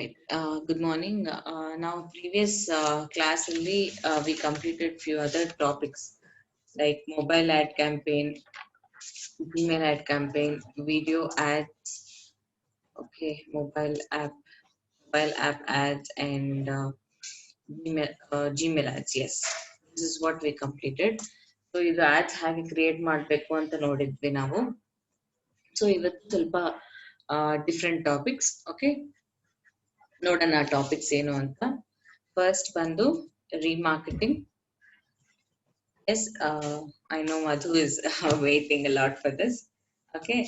Right. Good morning. Now, previous class only we completed few other topics like mobile ad campaign, Gmail ad campaign, video ads. Okay, mobile app ads, and Gmail ads. Yes, this is what we completed. So ಇದು ads ಹಾಗೆ create ಮಾಡಬೇಕು ಅಂತ ನೋಡಿದ್ವಿ ನಾವು. So ಇವತ್ತು ಸ್ವಲ್ಪ different topics. Okay, ನೋಡೋಣ topics ಏನು ಅಂತ. ಫಸ್ಟ್ ಬಂದು remarketing. Yes, I know Madhu is waiting a lot for this. Okay,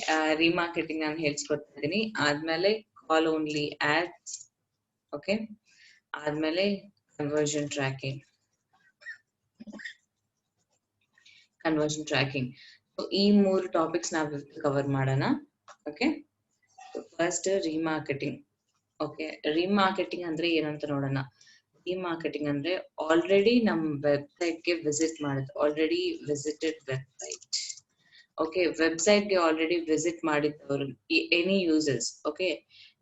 remarketing ನಾನು ಹೇಳ್ಸ್ಕೊಡ್ತಾ ಇದೀನಿ. ಆದ್ಮೇಲೆ ಕಾಲ್ ಓನ್ಲಿ ads. Okay, ಆದ್ಮೇಲೆ conversion tracking. So ಈ ಮೂರು ಟಾಪಿಕ್ಸ್ ನಾವು ಕವರ್ ಮಾಡೋಣ. Okay, first remarketing. Okay, remarketing ಅಂದ್ರೆ ಏನಂತ ನೋಡೋಣ. ರಿಮಾರ್ಕೆಟಿಂಗ್ ಅಂದ್ರೆ ಆಲ್ರೆಡಿ ನಮ್ ವೆಬ್ಸೈಟ್ಗೆ ವಿಸಿಟ್ ಮಾಡುದು, ಆಲ್ರೆಡಿ ವಿಸಿಟೆಡ್ ವೆಬ್ಸೈಟ್. ಓಕೆ, ವೆಬ್ಸೈಟ್ಗೆ ಆಲ್ರೆಡಿ ವಿಸಿಟ್ ಮಾಡಿದ್ದವರು ಎನಿ ಯೂಸರ್ಸ್. ಓಕೆ,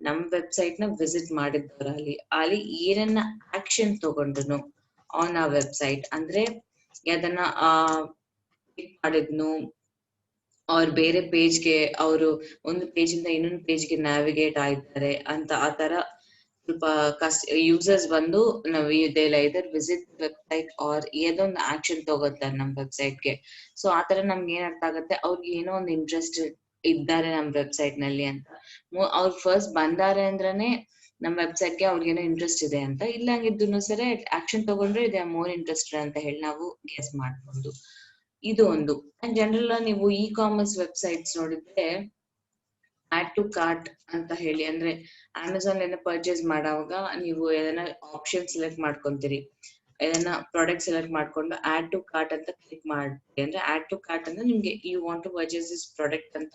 ನಮ್ ವೆಬ್ಸೈಟ್ ನ ವಿಸಿಟ್ ಮಾಡಿದ್ದವರು ಅಲ್ಲಿ ಏನನ್ನ ಆಕ್ಷನ್ ತಗೊಂಡ್ರು ಆನ್ ಆ ವೆಬ್ಸೈಟ್, ಅಂದ್ರೆ ಅದನ್ನ ಕ್ಲಿಕ್ ಮಾಡಿದ್ನು ಅವ್ರ ಬೇರೆ ಪೇಜ್ಗೆ, ಅವರು ಒಂದು ಪೇಜ್ ಇಂದ ಇನ್ನೊಂದು ಪೇಜ್ಗೆ ನ್ಯಾವಿಗೇಟ್ ಆಯ್ತಾರೆ ಅಂತ ಆ ತರ ಸ್ವಲ್ಪ ಯೂಸರ್ಸ್ ಬಂದು ನಾವು ಇದರ್ ವಿಸಿಟ್ ವೆಬ್ಸೈಟ್ ಆರ್ ಏನೊಂದು ಆಕ್ಷನ್ ತಗೋತಾರೆ ನಮ್ ವೆಬ್ಸೈಟ್ಗೆ. ಸೊ ಆತರ ನಮ್ಗೆ ಏನ್ ಅರ್ಥ ಆಗುತ್ತೆ, ಅವ್ರಿಗೆ ಏನೋ ಒಂದು ಇಂಟ್ರೆಸ್ಟ್ ಇದ್ದಾರೆ ನಮ್ ವೆಬ್ಸೈಟ್ ನಲ್ಲಿ ಅಂತ. ಅವ್ರು ಫಸ್ಟ್ ಬಂದಾರೆ ಅಂದ್ರೇನೆ ನಮ್ ವೆಬ್ಸೈಟ್ಗೆ ಅವ್ರಿಗೇನೋ ಇಂಟ್ರೆಸ್ಟ್ ಇದೆ ಅಂತ. ಇಲ್ಲ ಹಂಗಿದ್ದು ಸರಿ ಆಕ್ಷನ್ ತಗೊಂಡ್ರೆ ಇದೆ ಮೋರ್ ಇಂಟ್ರೆಸ್ಟೆಡ್ ಅಂತ ಹೇಳಿ ನಾವು ಗೆಸ್ ಮಾಡ್ಬೋದು. ಇದು ಒಂದು. ಜನರಲ್ ನೀವು ಇ ಕಾಮರ್ಸ್ ವೆಬ್ಸೈಟ್ಸ್ ನೋಡಿದ್ರೆ ಆಡ್ ಟು ಕಾರ್ಟ್ ಅಂತ ಹೇಳಿ, ಅಂದ್ರೆ ಅಮೆಝಾನ್ ಏನೋ ಪರ್ಚೇಸ್ ಮಾಡುವಾಗ ನೀವು ಏದನ್ನ ಆಪ್ಷನ್ ಸೆಲೆಕ್ಟ್ ಮಾಡ್ಕೊಂತೀರಿ, ಏದನ್ನ ಪ್ರಾಡಕ್ಟ್ ಸೆಲೆಕ್ಟ್ ಮಾಡ್ಕೊಂಡು ಆಡ್ ಟು ಕಾರ್ಟ್ ಅಂತ ಕ್ಲಿಕ್ ಮಾಡ್ತೀರಿ. ಅಂದ್ರೆ ಆಡ್ ಟು ಕಾರ್ಟ್ ಅಂದ್ರೆ ನಿಮ್ಗೆ you want to purchase this product ಅಂತ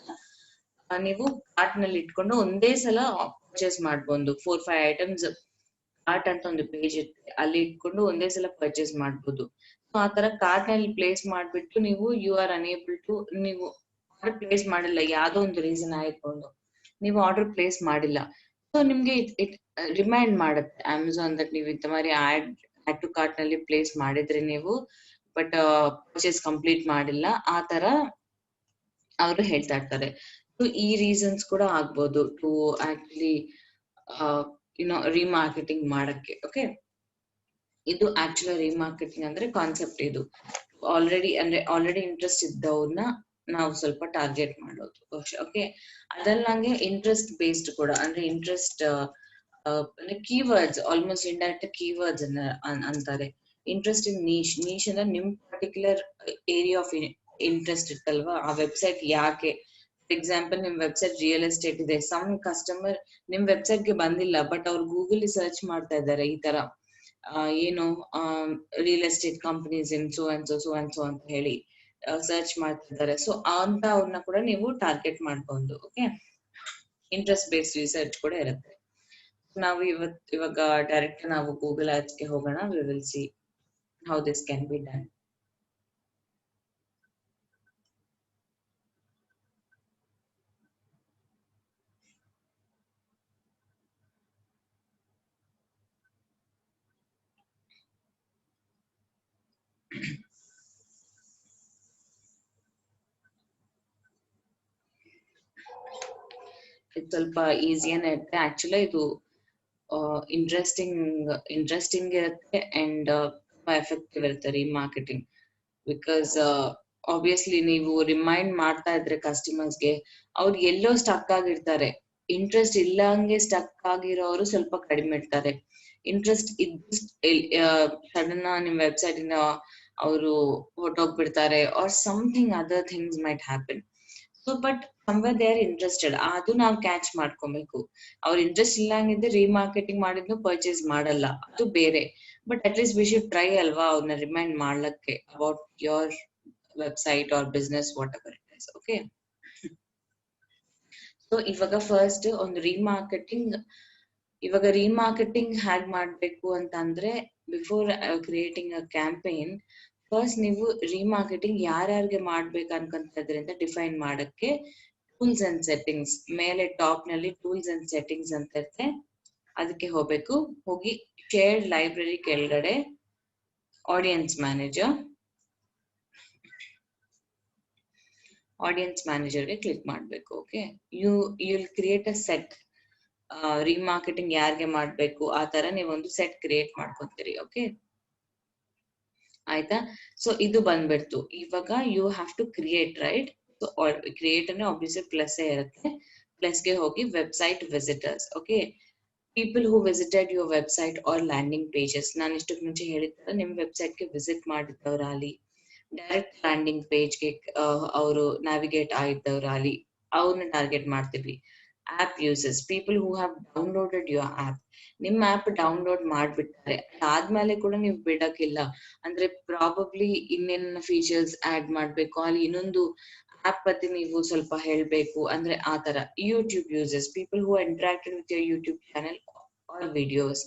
ನೀವು ಕಾರ್ಟ್ ನಲ್ಲಿ ಇಟ್ಕೊಂಡು ಒಂದೇ ಸಲ ಪರ್ಚೇಸ್ ಮಾಡ್ಬೋದು. 4-5 ಐಟಮ್ಸ್ ಕಾರ್ಟ್ ಅಂತ ಒಂದು ಪೇಜ್ ಇರುತ್ತೆ, ಅಲ್ಲಿ ಇಟ್ಕೊಂಡು ಒಂದೇ ಸಲ ಪರ್ಚೇಸ್ ಮಾಡ್ಬೋದು. ಸೊ ಆತರ ಕಾರ್ಟ್ ನಲ್ಲಿ ಪ್ಲೇಸ್ ಮಾಡ್ಬಿಟ್ಟು ನೀವು ಯು ಆರ್ ಅನೇಬಲ್ ಟು, ನೀವು ಆರ್ಡರ್ ಪ್ಲೇಸ್ ಮಾಡಿಲ್ಲ, ಯಾವ್ದೋ ಒಂದು ರೀಸನ್ ಆಯ್ಕೊಂಡು ನೀವು ಆರ್ಡರ್ ಪ್ಲೇಸ್ ಮಾಡಿಲ್ಲ. ಸೊ ನಿಮ್ಗೆ ಇಟ್ ರಿಮೈಂಡ್ ಮಾಡುತ್ತೆ ಅಮೆಝಾನ್ ದಟ್ ನೀವು ಇಂತ ಮಾರಿ ಆಡ್ ಟು ಕಾರ್ಟ್ ನಲ್ಲಿ ಪ್ಲೇಸ್ ಮಾಡಿದ್ರಿ ನೀವು, ಬಟ್ ಪರ್ಚೇಸ್ ಕಂಪ್ಲೀಟ್ ಮಾಡಿಲ್ಲ, ಆ ತರ ಅವರು ಹೇಳ್ತಾ ಇರ್ತಾರೆ. ಸೊ ಈ ರೀಸನ್ಸ್ ಕೂಡ ಆಗ್ಬೋದು ಟು ಆಕ್ಚುಲಿ ರಿಮಾರ್ಕೆಟಿಂಗ್ ಮಾಡಕ್ಕೆ. ಓಕೆ, ಇದು ಆಕ್ಚುಲಿ ರಿಮಾರ್ಕೆಟಿಂಗ್ ಅಂದ್ರೆ ಕಾನ್ಸೆಪ್ಟ್ ಇದು. ಆಲ್ರೆಡಿ ಇಂಟ್ರೆಸ್ಟ್ ಇದ್ದವ್ರನ್ನ ನಾವು ಸ್ವಲ್ಪ ಟಾರ್ಗೆಟ್ ಮಾಡೋದು. ಓಕೆ, ಅದ್ರಲ್ಲಿ ನಂಗೆ ಇಂಟ್ರೆಸ್ಟ್ ಬೇಸ್ಡ್ ಕೂಡ, ಅಂದ್ರೆ interest keywords, almost indirect keywords ಅಂತಾರೆ. ಇಂಟ್ರೆಸ್ಟ್ ಇನ್ ನೀಶ್ ಅಂದ್ರೆ ನಿಮ್ ಪರ್ಟಿಕ್ಯುಲರ್ ಏರಿಯಾ ಆಫ್ ಇಂಟ್ರೆಸ್ಟ್ ಇತ್ತಲ್ವಾ, ಆ ವೆಬ್ಸೈಟ್ ಯಾಕೆ. ಫಾರ್ ಎಕ್ಸಾಂಪಲ್, ನಿಮ್ ವೆಬ್ಸೈಟ್ ರಿಯಲ್ ಎಸ್ಟೇಟ್ ಇದೆ, ಸಮ್ ಕಸ್ಟಮರ್ ನಿಮ್ ವೆಬ್ಸೈಟ್ಗೆ ಬಂದಿಲ್ಲ, ಬಟ್ ಅವ್ರು ಗೂಗಲ್ ಸರ್ಚ್ ಮಾಡ್ತಾ ಇದ್ದಾರೆ ಈ ತರ ಏನು real estate companies in so and so ಅಂತ ಹೇಳಿ ಸರ್ಚ್ ಮಾಡ್ತಿದ್ದಾರೆ. ಸೊ ಅಂತ ಅವ್ರನ್ನ ಕೂಡ ನೀವು ಟಾರ್ಗೆಟ್ ಮಾಡ್ಬಹುದು. ಓಕೆ, ಇಂಟ್ರೆಸ್ಟ್ ಬೇಸ್ಡ್ ರಿಸರ್ಚ್ ಕೂಡ ಇರುತ್ತೆ. ನಾವು ಇವಾಗ ಡೈರೆಕ್ಟ್ ನಾವು ಗೂಗಲ್ ಆಡ್ಸ್ ಗೆ ಹೋಗೋಣ. We will see how this can be done. ಇದು ಸ್ವಲ್ಪ ಈಸಿಯಾನೇ ಇರುತ್ತೆ. ಆಕ್ಚುಲಿ ಇದು ಇಂಟ್ರೆಸ್ಟಿಂಗ್ ಇರುತ್ತೆ ಅಂಡ್ ತುಂಬಾ ಎಫೆಕ್ಟಿವ್ ಇರುತ್ತೆ ರಿಮಾರ್ಕೆಟಿಂಗ್. ಬಿಕಾಸ್ ಆಬ್ವಿಯಸ್ಲಿ ನೀವು ರಿಮೈಂಡ್ ಮಾಡ್ತಾ ಇದ್ರೆ ಕಸ್ಟಮರ್ಸ್ಗೆ, ಅವ್ರು ಎಲ್ಲೋ ಸ್ಟಕ್ ಆಗಿರ್ತಾರೆ. ಇಂಟ್ರೆಸ್ಟ್ ಇಲ್ಲಂಗೆ ಸ್ಟಕ್ ಆಗಿರೋರು ಸ್ವಲ್ಪ ಕಡಿಮೆ ಇರ್ತಾರೆ. ಇಂಟ್ರೆಸ್ಟ್ ಸಡನ್ ನಿಮ್ ವೆಬ್ಸೈಟ್ ಇಂದ ಅವರು ಹೊರಟೋಗ್ಬಿಡ್ತಾರೆ, or something other things might happen. So but somewhere they are interested, ಅದು ನಾವು ಕ್ಯಾಚ್ ಮಾಡ್ಕೊಬೇಕು. ಅವ್ರ ಇಂಟ್ರೆಸ್ಟ್ ಇಲ್ಲಂಗಿದ್ರೆ ರಿಮಾರ್ಕೆಟಿಂಗ್ ಮಾಡಿದ್ನು ಪರ್ಚೇಸ್ ಮಾಡಲ್ಲ, ಅದು ಬೇರೆ. But at least we should try ಅಲ್ವಾ, ಅವ್ರನ್ನ ರಿಮೈಂಡ್ ಮಾಡ್ಲಕ್ಕೆ about your website or business, whatever it is. Okay, so ಇವಾಗ ಫಸ್ಟ್ ಒಂದು ರಿಮಾರ್ಕೆಟಿಂಗ್ ಹ್ಯಾಗ್ ಮಾಡ್ಬೇಕು ಅಂತ ಅಂದ್ರೆ, before creating a campaign, first ನೀವು ರಿಮಾರ್ಕೆಟಿಂಗ್ ಯಾರ್ಯಾರಿಗೆ ಮಾಡ್ಬೇಕು ಅನ್ಕೊಂತ ಇದ್ರಿ ಅಂತ ಡಿಫೈನ್ ಮಾಡಕ್ಕೆ ಟೂಲ್ಸ್ ಅಂಡ್ ಸೆಟ್ಟಿಂಗ್ಸ್ ಮೇಲೆ ಟಾಪ್ ನಲ್ಲಿ ಟೂಲ್ಸ್ ಅಂಡ್ ಸೆಟ್ಟಿಂಗ್ಸ್ ಅಂತ ಇರುತ್ತೆ. ಅದಕ್ಕೆ ಹೋಗ್ಬೇಕು. ಹೋಗಿ ಶೇರ್ಡ್ ಲೈಬ್ರರಿ ಕೆಳಗಡೆ ಆಡಿಯನ್ಸ್ ಮ್ಯಾನೇಜರ್ಗೆ ಕ್ಲಿಕ್ ಮಾಡಬೇಕು. Okay, will create a set. Remarketing ಯಾರಿಗೆ ಮಾಡಬೇಕು ಆ ತರ ನೀವೊಂದು ಸೆಟ್ ಕ್ರಿಯೇಟ್ ಮಾಡ್ಕೊಂತೀರಿ. ಓಕೆ, ಆಯ್ತಾ? ಸೊ ಇದು ಬಂದ್ಬಿಡ್ತು. ಇವಾಗ you have to create, right? So create ಅಂದ್ರೆ ಆಬ್ವಿಯಸ್ಲಿ ಪ್ಲಸ್ ಇರುತ್ತೆ. ಪ್ಲಸ್ಗೆ ಹೋಗಿ website visitors. Okay, people who visited your website or landing pages. ನಾನು ಇಷ್ಟಕ್ಕೆ ಮುಂಚೆ ಹೇಳಿದ್ರೆ ನಿಮ್ ವೆಬ್ಸೈಟ್ಗೆ ವಿಸಿಟ್ ಮಾಡಿದವರಾಗಲಿ, ಡೈರೆಕ್ಟ್ ಲ್ಯಾಂಡಿಂಗ್ ಪೇಜ್ಗೆ ಅವರು ನ್ಯಾವಿಗೇಟ್ ಆಗಿದ್ದವರಾಗಲಿ, ಅವ್ರನ್ನ ಟಾರ್ಗೆಟ್ ಮಾಡ್ತೀವಿ. App users, people who have downloaded your app. ನಿಮ್ಮ ಆಪ್ ಡೌನ್ಲೋಡ್ ಮಾಡ್ಬಿಟ್ಟಾರೆ, ಅದಾದ್ಮೇಲೆ ಕೂಡ ನೀವು ಬಿಡಕ್ಕಿಲ್ಲ ಅಂದ್ರೆ ಪ್ರಾಬಬ್ಲಿ ಇನ್ನೇನ ಫೀಚರ್ಸ್ ಆಡ್ ಮಾಡ್ಬೇಕು, ಅಲ್ಲಿ ಇನ್ನೊಂದು ಆಪ್ ಬಗ್ಗೆ ನೀವು ಸ್ವಲ್ಪ ಹೇಳ್ಬೇಕು ಅಂದ್ರೆ ಆ ತರ. YouTube users, people who interacted with your YouTube channel or videos.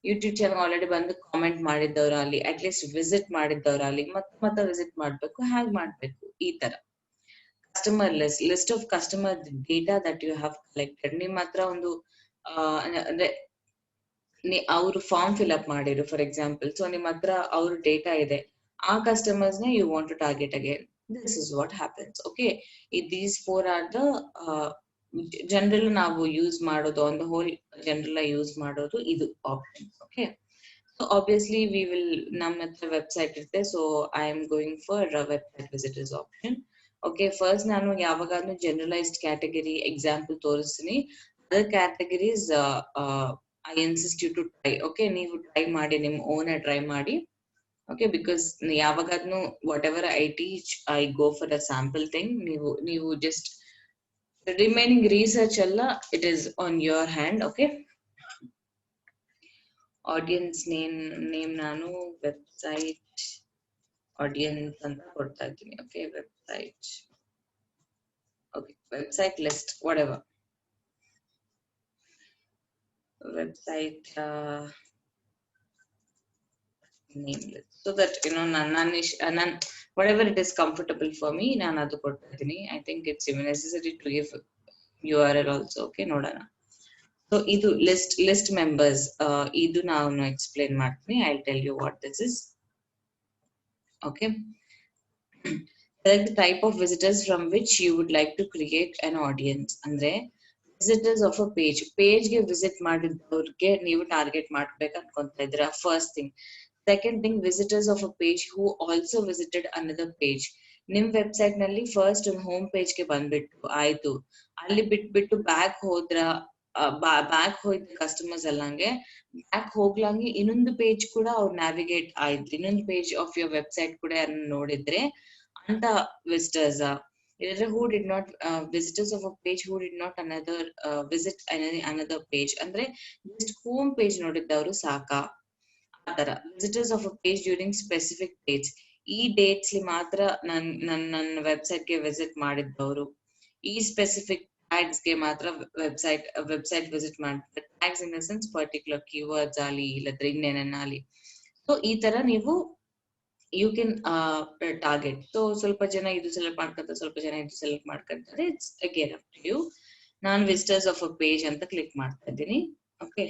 YouTube channel already ಬಂದು ಕಾಮೆಂಟ್ ಮಾಡಿದ್ದವರಾಗಲಿ, ಅಟ್ಲೀಸ್ಟ್ ವಿಸಿಟ್ ಮಾಡಿದ್ದವರಾಗಲಿ, ಮತ್ತೆ ವಿಸಿಟ್ ಮಾಡ್ಬೇಕು, ಹ್ಯಾಗ್ ಮಾಡ್ಬೇಕು, ಈ ತರ. Customer list of customer data that you have collected. ನಿಮ್ಮ ಹತ್ರ ಒಂದು ಅಂದ್ರೆ ಅವರು ಫಾರ್ಮ್ ಫಿಲ್ ಅಪ್ ಮಾಡಿರು ಫಾರ್ ಎಕ್ಸಾಂಪಲ್. ಸೊ ನಿಮ್ಮ ಹತ್ರ ಅವ್ರ ಡೇಟಾ ಇದೆ, ಆ ಕಸ್ಟಮರ್ಸ್ ನ you want to target again. This is what happens. Okay, these 4 are the general ನಾವು ಯೂಸ್ ಮಾಡೋದು, on the whole general use ಮಾಡೋದು ಇದು option. Okay, so obviously we will, ನಮ್ಮ ಹತ್ರ ವೆಬ್ಸೈಟ್ ಇರುತ್ತೆ. So I am going for website visitors option. Okay, first ನಾನು ಯಾವಾಗಾದ್ರೂ generalized category example ತೋರಿಸ್ತೀನಿ. Other categories I insist you to try. Okay, ನೀವು try ಮಾಡಿ, ನಿಮ್ ಓನ್ ಟ್ರೈ ಮಾಡಿ. ಓಕೆ, ಬಿಕಾಸ್ ಯಾವಾಗಾದ್ರೂ whatever I teach I go for a sample thing. ನೀವು just remaining research ಎಲ್ಲ it is on your hand. Okay, audience name ನಾನು website audience ಅಂತ ಕೊಡ್ತಾ ಇದ್ದೀನಿ. Okay, website list what ever, website name list, so that nan whatever it is comfortable for me nan adu ಕೊಡ್ತಾ ಇದೀನಿ. I think it's even necessary to give URL also. Okay, ನೋಡೋಣ. So ಇದು list members, ಇದು ನಾನು explain ಮಾಡ್ತೀನಿ. I'll tell you what this is. Okay, select the type of visitors from which you would like to create an audience. ಅಂದ್ರೆ visitors of a page ಗೆ visit ಮಾಡಿದವ್ರಿಗೆ ನೀವು target ಮಾಡ್ಬೇಕು ಅನ್ಕೊಂತಾ ಇದ್ದೀರಾ, first thing. Second thing, visitors of a page who also visited another page. ನಿಮ್ website ನಲ್ಲಿ first home page ಗೆ ಬಂದ್ಬಿಟ್ಟು ಆಯ್ತು, ಅಲ್ಲಿ ಬಿಟ್ಬಿಟ್ಟು ಬ್ಯಾಕ್ ಹೋಯ್ತು ಕಸ್ಟಮರ್ಸ್ ಎಲ್ಲಂಗೆ, ಬ್ಯಾಕ್ ಹೋಗ್ಲಂಗೆ ಇನ್ನೊಂದು ಪೇಜ್ ಕೂಡ ಅವ್ರು ನ್ಯಾವಿಗೇಟ್ ಆಯ್ತು, ಇನ್ನೊಂದು ಪೇಜ್ ಆಫ್ ಯುವರ್ ವೆಬ್ಸೈಟ್ ಕೂಡ ನೋಡಿದ್ರೆ ಅಂತ ವಿಸಿಟರ್ಸ್. ಇಲ್ಲದ್ರೆ who did not visitors of a page who did not visit another page ಅಂದ್ರೆ ಜಸ್ಟ್ ಹೋಮ್ ಪೇಜ್ ನೋಡಿದ್ದವರು ಸಾಕಾ, ಆತರ. Visitors of a page during specific dates, ಈ ಡೇಟ್ಸ್ ಮಾತ್ರ ನನ್ನ ವೆಬ್ಸೈಟ್ ಗೆ ವಿಸಿಟ್ ಮಾಡಿದ್ದವರು, ಈ ಸ್ಪೆಸಿಫಿಕ್ ಟ್ಯಾಗ್ಸ್ ಗೆ ಮಾತ್ರ ವೆಬ್ಸೈಟ್ ವಿಸಿಟ್ ಮಾಡ್ತಾರೆ. Tags in the sense particular keywords ಆಗಲಿ ಇಲ್ಲದ್ರೆ ಇನ್ನೇನಾಗಲಿ. ಸೊ ಈ ತರ ನೀವು ಯು ಕ್ಯಾನ್ ಟಾರ್ಗೆಟ್. ಸೊ ಸ್ವಲ್ಪ ಜನ ಇದು ಸೆಲೆಕ್ಟ್ ಮಾಡ್ಕೊಂತಾರೆ, ಸ್ವಲ್ಪ ಜನ ಇದು ಸೆಲೆಕ್ಟ್ ಮಾಡ್ಕೊಂತಾರೆ. It's again up to you. ನಾನು ವಿಸಿಟರ್ಸ್ ಆಫ್ ಅ ಪೇಜ್ ಅಂತ ಕ್ಲಿಕ್ ಮಾಡ್ತಾ ಇದ್ದೀನಿ. Okay,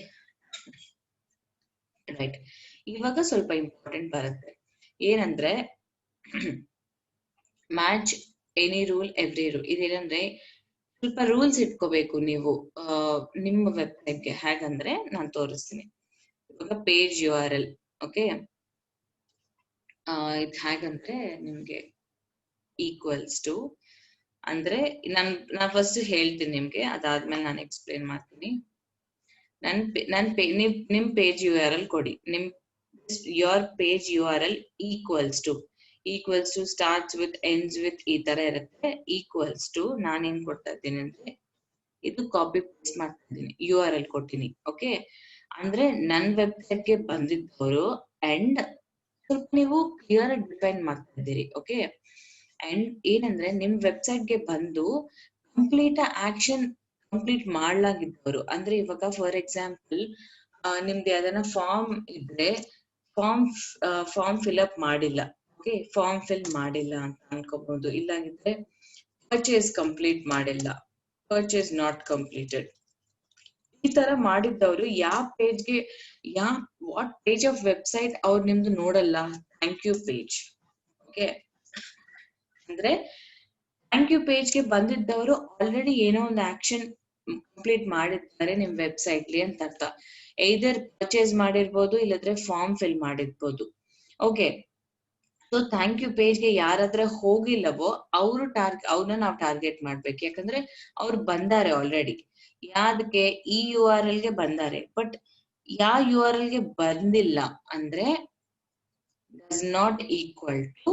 right. ಇವಾಗ ಸ್ವಲ್ಪ ಇಂಪಾರ್ಟೆಂಟ್ ಬರುತ್ತೆ, ಏನಂದ್ರೆ match any rule every rule. ಇದೇನಂದ್ರೆ ಸ್ವಲ್ಪ ರೂಲ್ಸ್ ಇಟ್ಕೋಬೇಕು ನೀವು ನಿಮ್ಮ ವೆಬ್ಸೈಟ್ಗೆ. ಹೇಗಂದ್ರೆ ನಾನು ತೋರಿಸ್ತೀನಿ. ಇವಾಗ ಪೇಜ್ URL. ಓಕೆ, ಇದು ಹೇಗಂದ್ರೆ ನಿಮ್ಗೆ ಈಕ್ವಲ್ಸ್ ಟು ಅಂದ್ರೆ ನಾನು ಫಸ್ಟ್ ಹೇಳ್ತೀನಿ ನಿಮ್ಗೆ, ಅದಾದ್ಮೇಲೆ ನಾನು ಎಕ್ಸ್ಪ್ಲೇನ್ ಮಾಡ್ತೀನಿ. ನಿಮ್ ಪೇಜ್ URL ಕೊಡಿ. Your page URL equals to starts with ends with ಈ ತರ ಇರುತ್ತೆ. ಈಕ್ವಲ್ಸ್ ಟು ನಾನೇನ್ ಕೊಡ್ತಾ ಇದ್ದೀನಿ ಅಂದ್ರೆ ಇದು ಕಾಪಿ ಪೇಸ್ಟ್ ಮಾಡ್ತಾ ಇದ್ದೀನಿ, URL ಕೊಟ್ಟಿನಿ. ಓಕೆ, ಅಂದ್ರೆ ನನ್ ವೆಬ್ಸೈಟ್ ಗೆ ಬಂದಿದ್ದವರು ಅಂಡ್ ಸ್ವಲ್ಪ ನೀವು ಕ್ಲಿಯರ್ ಆಗಿ ಡಿಫೈನ್ ಮಾಡ್ತಾ ಇದ್ದೀರಿ. ಓಕೆ, ಅಂಡ್ ಏನಂದ್ರೆ ನಿಮ್ ವೆಬ್ಸೈಟ್ ಗೆ ಬಂದು ಆಕ್ಷನ್ ಕಂಪ್ಲೀಟ್ ಮಾಡ್ಲಾಗಿದ್ದವರು, ಅಂದ್ರೆ ಇವಾಗ ಫಾರ್ ಎಕ್ಸಾಂಪಲ್ ನಿಮ್ದು ಯಾವ್ದಾನ ಫಾರ್ಮ್ ಇದ್ರೆ ಫಾರ್ಮ್ ಫಿಲ್ ಅಪ್ ಮಾಡಿಲ್ಲ. ಓಕೆ, ಫಾರ್ಮ್ ಫಿಲ್ ಮಾಡಿಲ್ಲ ಅಂತ ಅನ್ಕೋಬಹುದು. ಇಲ್ಲಾಗಿದ್ರೆ ಪರ್ಚೇಸ್ ಕಂಪ್ಲೀಟ್ ಮಾಡಿಲ್ಲ, ಪರ್ಚೇಸ್ ನಾಟ್ ಕಂಪ್ಲೀಟೆಡ್, ಈ ತರ ಮಾಡಿದ್ದವರು ಯಾವ ಪೇಜ್ಗೆ ವಾಟ್ ಪೇಜ್ ಆಫ್ ವೆಬ್ಸೈಟ್ ಅವ್ರು ನಿಮ್ದು ನೋಡಲ್ಲ, ಥ್ಯಾಂಕ್ ಯು ಪೇಜ್. ಓಕೆ, ಅಂದ್ರೆ ಥ್ಯಾಂಕ್ ಯು ಪೇಜ್ಗೆ ಬಂದಿದ್ದವರು ಆಲ್ರೆಡಿ ಏನೋ ಒಂದು ಆಕ್ಷನ್ ಕಂಪ್ಲೀಟ್ ಮಾಡಿದ್ದಾರೆ ನಿಮ್ ವೆಬ್ಸೈಟ್ಲಿ ಅಂತ ಅರ್ಥ. either ಪರ್ಚೇಸ್ ಮಾಡಿರ್ಬೋದು, ಇಲ್ಲದ್ರೆ ಫಾರ್ಮ್ ಫಿಲ್ ಮಾಡಿರ್ಬೋದು. ಓಕೆ, ಸೊ ಥ್ಯಾಂಕ್ ಯು ಪೇಜ್ಗೆ ಯಾರಾದ್ರೆ ಹೋಗಿಲ್ಲವೋ ಅವ್ರನ್ನ ನಾವು ಟಾರ್ಗೆಟ್ ಮಾಡ್ಬೇಕು. ಯಾಕಂದ್ರೆ ಅವ್ರು ಬಂದಾರೆ ಆಲ್ರೆಡಿ. ಯಾವ್ದಕ್ಕೆ? ಈ URL ಗೆ ಬಂದಾರೆ. ಬಟ್ ಯಾವ URL ಗೆ ಬಂದಿಲ್ಲ ಅಂದ್ರೆ does not equal to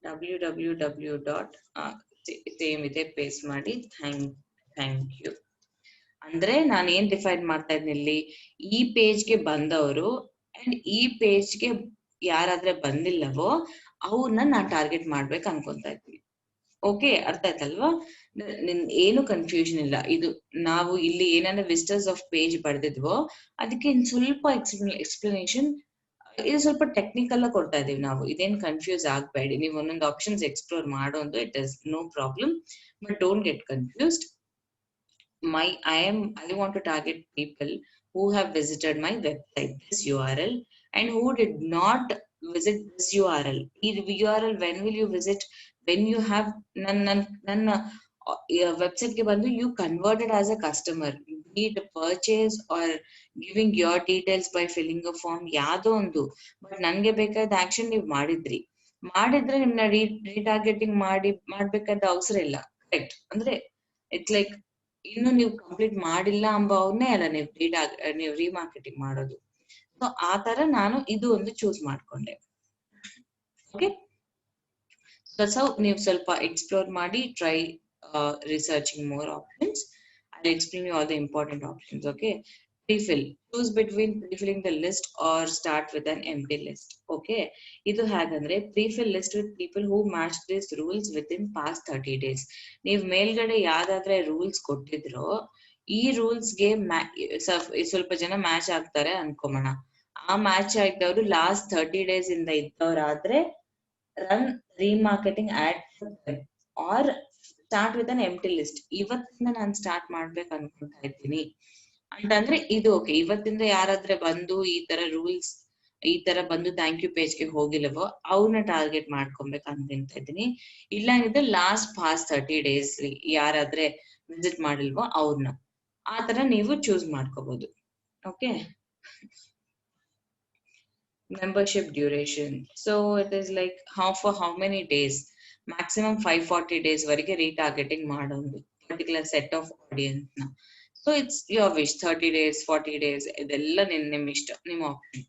www. Same ಇದೆ, ಪೇಸ್ಟ್ ಮಾಡಿ ಥ್ಯಾಂಕ್ ಯು ಅಂದ್ರೆ ನಾನು ಏನ್ ಡಿಫೈನ್ ಮಾಡ್ತಾ ಇದ್ದೀನಿ ಇಲ್ಲಿ, ಈ ಪೇಜ್ಗೆ ಬಂದವರು ಅಂಡ್ ಈ ಪೇಜ್ಗೆ ಯಾರಾದ್ರೆ ಬಂದಿಲ್ಲವೋ ಅವ್ರನ್ನ ನಾನ್ ಟಾರ್ಗೆಟ್ ಮಾಡ್ಬೇಕು ಅನ್ಕೊಂತ ಇದ್ದೀನಿ. ಓಕೆ, ಅರ್ಥ ಆಯ್ತಲ್ವಾ? ಏನು ಕನ್ಫ್ಯೂಷನ್ ಇಲ್ಲ. ಇದು ನಾವು ಇಲ್ಲಿ ಏನಾದ್ರೆ ವಿಸಿಟರ್ಸ್ ಆಫ್ ಪೇಜ್ ಬರ್ದಿದ್ವೋ ಅದಕ್ಕೆ ಇನ್ ಸ್ವಲ್ಪ ಎಕ್ಸ್ಪ್ಲನೇಷನ್, ಇದು ಸ್ವಲ್ಪ ಟೆಕ್ನಿಕಲ್ ಕೊಡ್ತಾ ಇದೀವಿ ನಾವು. ಇದೇನ್ ಕನ್ಫ್ಯೂಸ್ ಆಗ್ಬೇಡಿ, ನೀವು ಒಂದೊಂದು ಆಪ್ಷನ್ಸ್ ಎಕ್ಸ್ಪ್ಲೋರ್ ಮಾಡೋದು, it is no problem, but don't get confused. I want to target people who have visited my website, this URL, and who did not visit this URL. URL, when will you visit? When you have ನನ್ನ website ಗೆ ಬಂದು you converted as a customer, be it purchase or giving your details by filling a form, ಯಾವ್ದೋ ಒಂದು. But ನನ್ಗೆ ಬೇಕಾದ action ನೀವು ಮಾಡಿದ್ರೆ ನಿಮ್ನ ರೀಟಾರ್ಗೆಟಿಂಗ್ ಮಾಡ್ಬೇಕಾದ ಅವಸರ ಇಲ್ಲ. ಕರೆಕ್ಟ್? ಅಂದ್ರೆ ಇಟ್ಸ್ ಲೈಕ್ ಇನ್ನು ನೀವು ಕಂಪ್ಲೀಟ್ ಮಾಡಿಲ್ಲ ಅಂಬವ್ನೇ ಅಲ್ಲ ನೀವು ರೀಮಾರ್ಕೆಟಿಂಗ್ ಮಾಡೋದು. ಸೊ ಆ ತರ ನಾನು ಇದು ಒಂದು ಚೂಸ್ ಮಾಡ್ಕೊಂಡೆ. ಓಕೆ, ಸೊ ನೀವು ಸ್ವಲ್ಪ ಎಕ್ಸ್ಪ್ಲೋರ್ ಮಾಡಿ, try researching more options. I explain you all the important options. Okay, prefill, choose between prefilling the list or start with an empty list. Okay, ಇದು ಹೇಗಂದ್ರೆ prefill list with people who match these rules within past 30 days. ನೀವು ಮೇಲ್ಗಡೆ ಯಾವ್ದಾದ್ರೆ rules ಕೊಟ್ಟಿದ್ರೋ ಈ ರೂಲ್ಸ್ಗೆ ಸ್ವಲ್ಪ ಜನ match ಆಗ್ತಾರೆ ಅನ್ಕೋಮಣ. ಆ match ಆಗಿದವರು last 30 days ಇಂದ ಇದ್ದವರಾದ್ರೆ run remarketing ad or start with an empty list. ಇವತ್ತಿಂದ ನಾನು ಸ್ಟಾರ್ಟ್ ಮಾಡ್ಬೇಕು ಅನ್ಕೊಂತಾ ಇದ್ದೀನಿ ಅಂತಂದ್ರೆ ಇದು ಓಕೆ. ಇವತ್ತಿಂದ ಯಾರಾದ್ರೆ ಬಂದು ಈ ತರ ಬಂದು ಥ್ಯಾಂಕ್ ಯು ಪೇಜ್ಗೆ ಹೋಗಿಲ್ಲವೋ ಅವ್ರನ್ನ ಟಾರ್ಗೆಟ್ ಮಾಡ್ಕೊಬೇಕು ಅಂತ ಇದ್ದೀನಿ. ಇಲ್ಲ ಅಂದ್ರೆ ಲಾಸ್ಟ್ ಪಾಸ್ಟ್ 30 days ಯಾರಾದ್ರೆ ವಿಸಿಟ್ ಮಾಡಿಲ್ವೋ ಅವ್ರನ್ನ, ಆ ತರ ನೀವು ಚೂಸ್ ಮಾಡ್ಕೋಬಹುದು. Okay, membership duration, so it is like for how many days, maximum 540 days ವರೆಗೆ ರೀಟಾರ್ಗೆಟಿಂಗ್ ಮಾಡೋದು ಪರ್ಟಿಕ್ಯುಲರ್ ಸೆಟ್ ಆಫ್ ಆಡಿಯನ್ಸ್ ನ. So it's your wish, 30 days 40 days ಇದೆಲ್ಲ ನಿಮ್ ಇಷ್ಟ, ನಿಮ್ಮ ಆಪ್ಷನ್.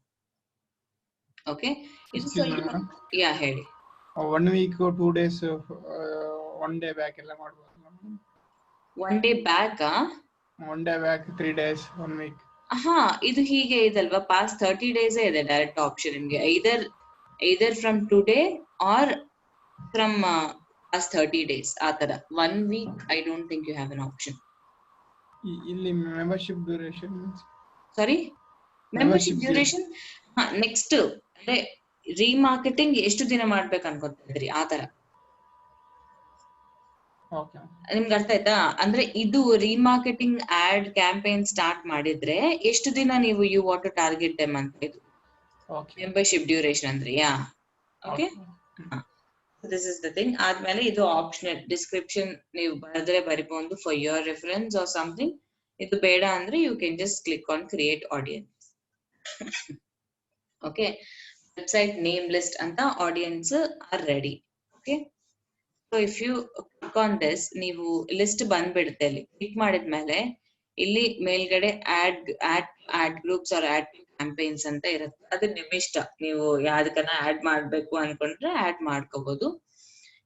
ಓಕೆ, ಇದು ಸ್ವಲ್ಪ ಯಾ ಹೇಳಿ. 1 week 2 days 1 day back ಎಲ್ಲ ಮಾಡಬಹುದು. 1 day back 1 day back 3 days 1 week. ಹಾ, ಇದು ಹೀಗೆ ಇದಲ್ವಾ, ಪಾಸ್ಟ್ 30 days ಇದೆ ಡೈರೆಕ್ಟ್ ಆಪ್ಷನ್ ನಿಮ್ಗೆ. either from today or from past 30 days ಆ ತರ. 1 week I don't think you have an option. ಇಲ್ಲಿ ಮೆಂಬರ್ಶಿಪ್ ಡ್ಯೂರೇಷನ್, ಸಾರಿ ಮೆಂಬರ್ಶಿಪ್ ಡ್ಯೂರೇಷನ್ ನೆಕ್ಸ್ಟ್ ಅಂದ್ರೆ ರೀಮಾರ್ಕೆಟಿಂಗ್ ಎಷ್ಟು ದಿನ ಮಾಡ್ಬೇಕು ಅನ್ಕೊಂತಿದ್ರಿ ಆ ತರ. ನಿಮ್ಗೆ ಅರ್ಥ ಆಯ್ತಾ? ಅಂದ್ರೆ ಇದು ರೀಮಾರ್ಕೆಟಿಂಗ್ ಆಡ್ ಕ್ಯಾಂಪೇನ್ ಸ್ಟಾರ್ಟ್ ಮಾಡಿದ್ರೆ ಎಷ್ಟು ದಿನ ನೀವು you want to target them ಅಂತ ಇದು ಮೆಂಬರ್ಶಿಪ್ ಡ್ಯೂರೇಷನ್ ಅಂದ್ರೆ. Yeah, okay, this is the thing. ಆದ್ಮೇಲೆ ಇದು ಆಪ್ಷನಲ್, ಡಿಸ್ಕ್ರಿಪ್ಷನ್ ನೀವು ಬರೆದ್ರೆ ಬರಿಬಹುದು for your reference or something. ಇದು ಬೇಡ ಅಂದ್ರೆ you can just click on create audience. Okay, website name list ಅಂತ audience are ready. Okay, so if you click on this, ನೀವು ಲಿಸ್ಟ್ ಬಂದ್ಬಿಡುತ್ತೆ. ಅಲ್ಲಿ ಕ್ಲಿಕ್ ಮಾಡಿದ್ಮೇಲೆ ಇಲ್ಲಿ ಮೇಲ್ಗಡೆ ad groups or ad campaigns ಅಂತ ಇರುತ್ತೆ. ಅದು ನಿಮ್ ಇಷ್ಟ, ನೀವು ಯಾವ್ದಕ್ಕನ್ನ ಆಡ್ ಮಾಡ್ಬೇಕು ಅನ್ಕೊಂಡ್ರೆ ಆಡ್ ಮಾಡ್ಕೋಬಹುದು,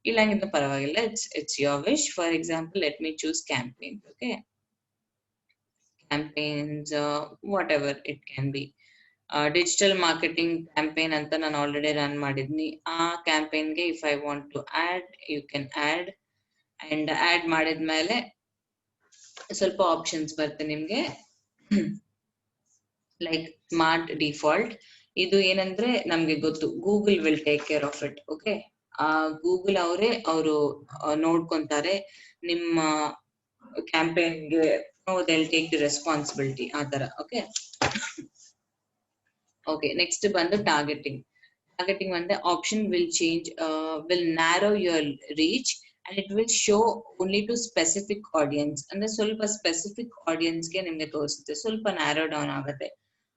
ಇಲ್ಲಂಗಿಂತ ಪರವಾಗಿಲ್ಲ. It's your wish. For example, let me choose campaigns. Okay, campaigns whatever it can be. Digital marketing campaign ಅಂತ ನಾನು ಆಲ್ರೆಡಿ ರನ್ ಮಾಡಿದ್ನಿ. ಆ ಕ್ಯಾಂಪೇನ್ಗೆ if I want to add, you can add. And add ಮಾಡಿದ್ಮೇಲೆ ಸ್ವಲ್ಪ options ಬರುತ್ತೆ ನಿಮ್ಗೆ, like smart default. ಇದು ಏನಂದ್ರೆ ನಮ್ಗೆ ಗೊತ್ತು, Google will take care of it. Okay, Google ಅವರು ನೋಡ್ಕೊಂತಾರೆ ನಿಮ್ಮ ಕ್ಯಾಂಪೇನ್ಗೆ they'll take the responsibility ಆ ತರ. ಓಕೆ ಓಕೆ ನೆಕ್ಸ್ಟ್ ಬಂದು targeting. Targeting when the option will change, will narrow your reach and it will show only to specific audience. ಅಂದ್ರೆ ಸ್ವಲ್ಪ specific audience ಗೆ ನಿಮಗೆ ತೋರಿಸುತ್ತೆ, ಸ್ವಲ್ಪ narrow down ಆಗುತ್ತೆ.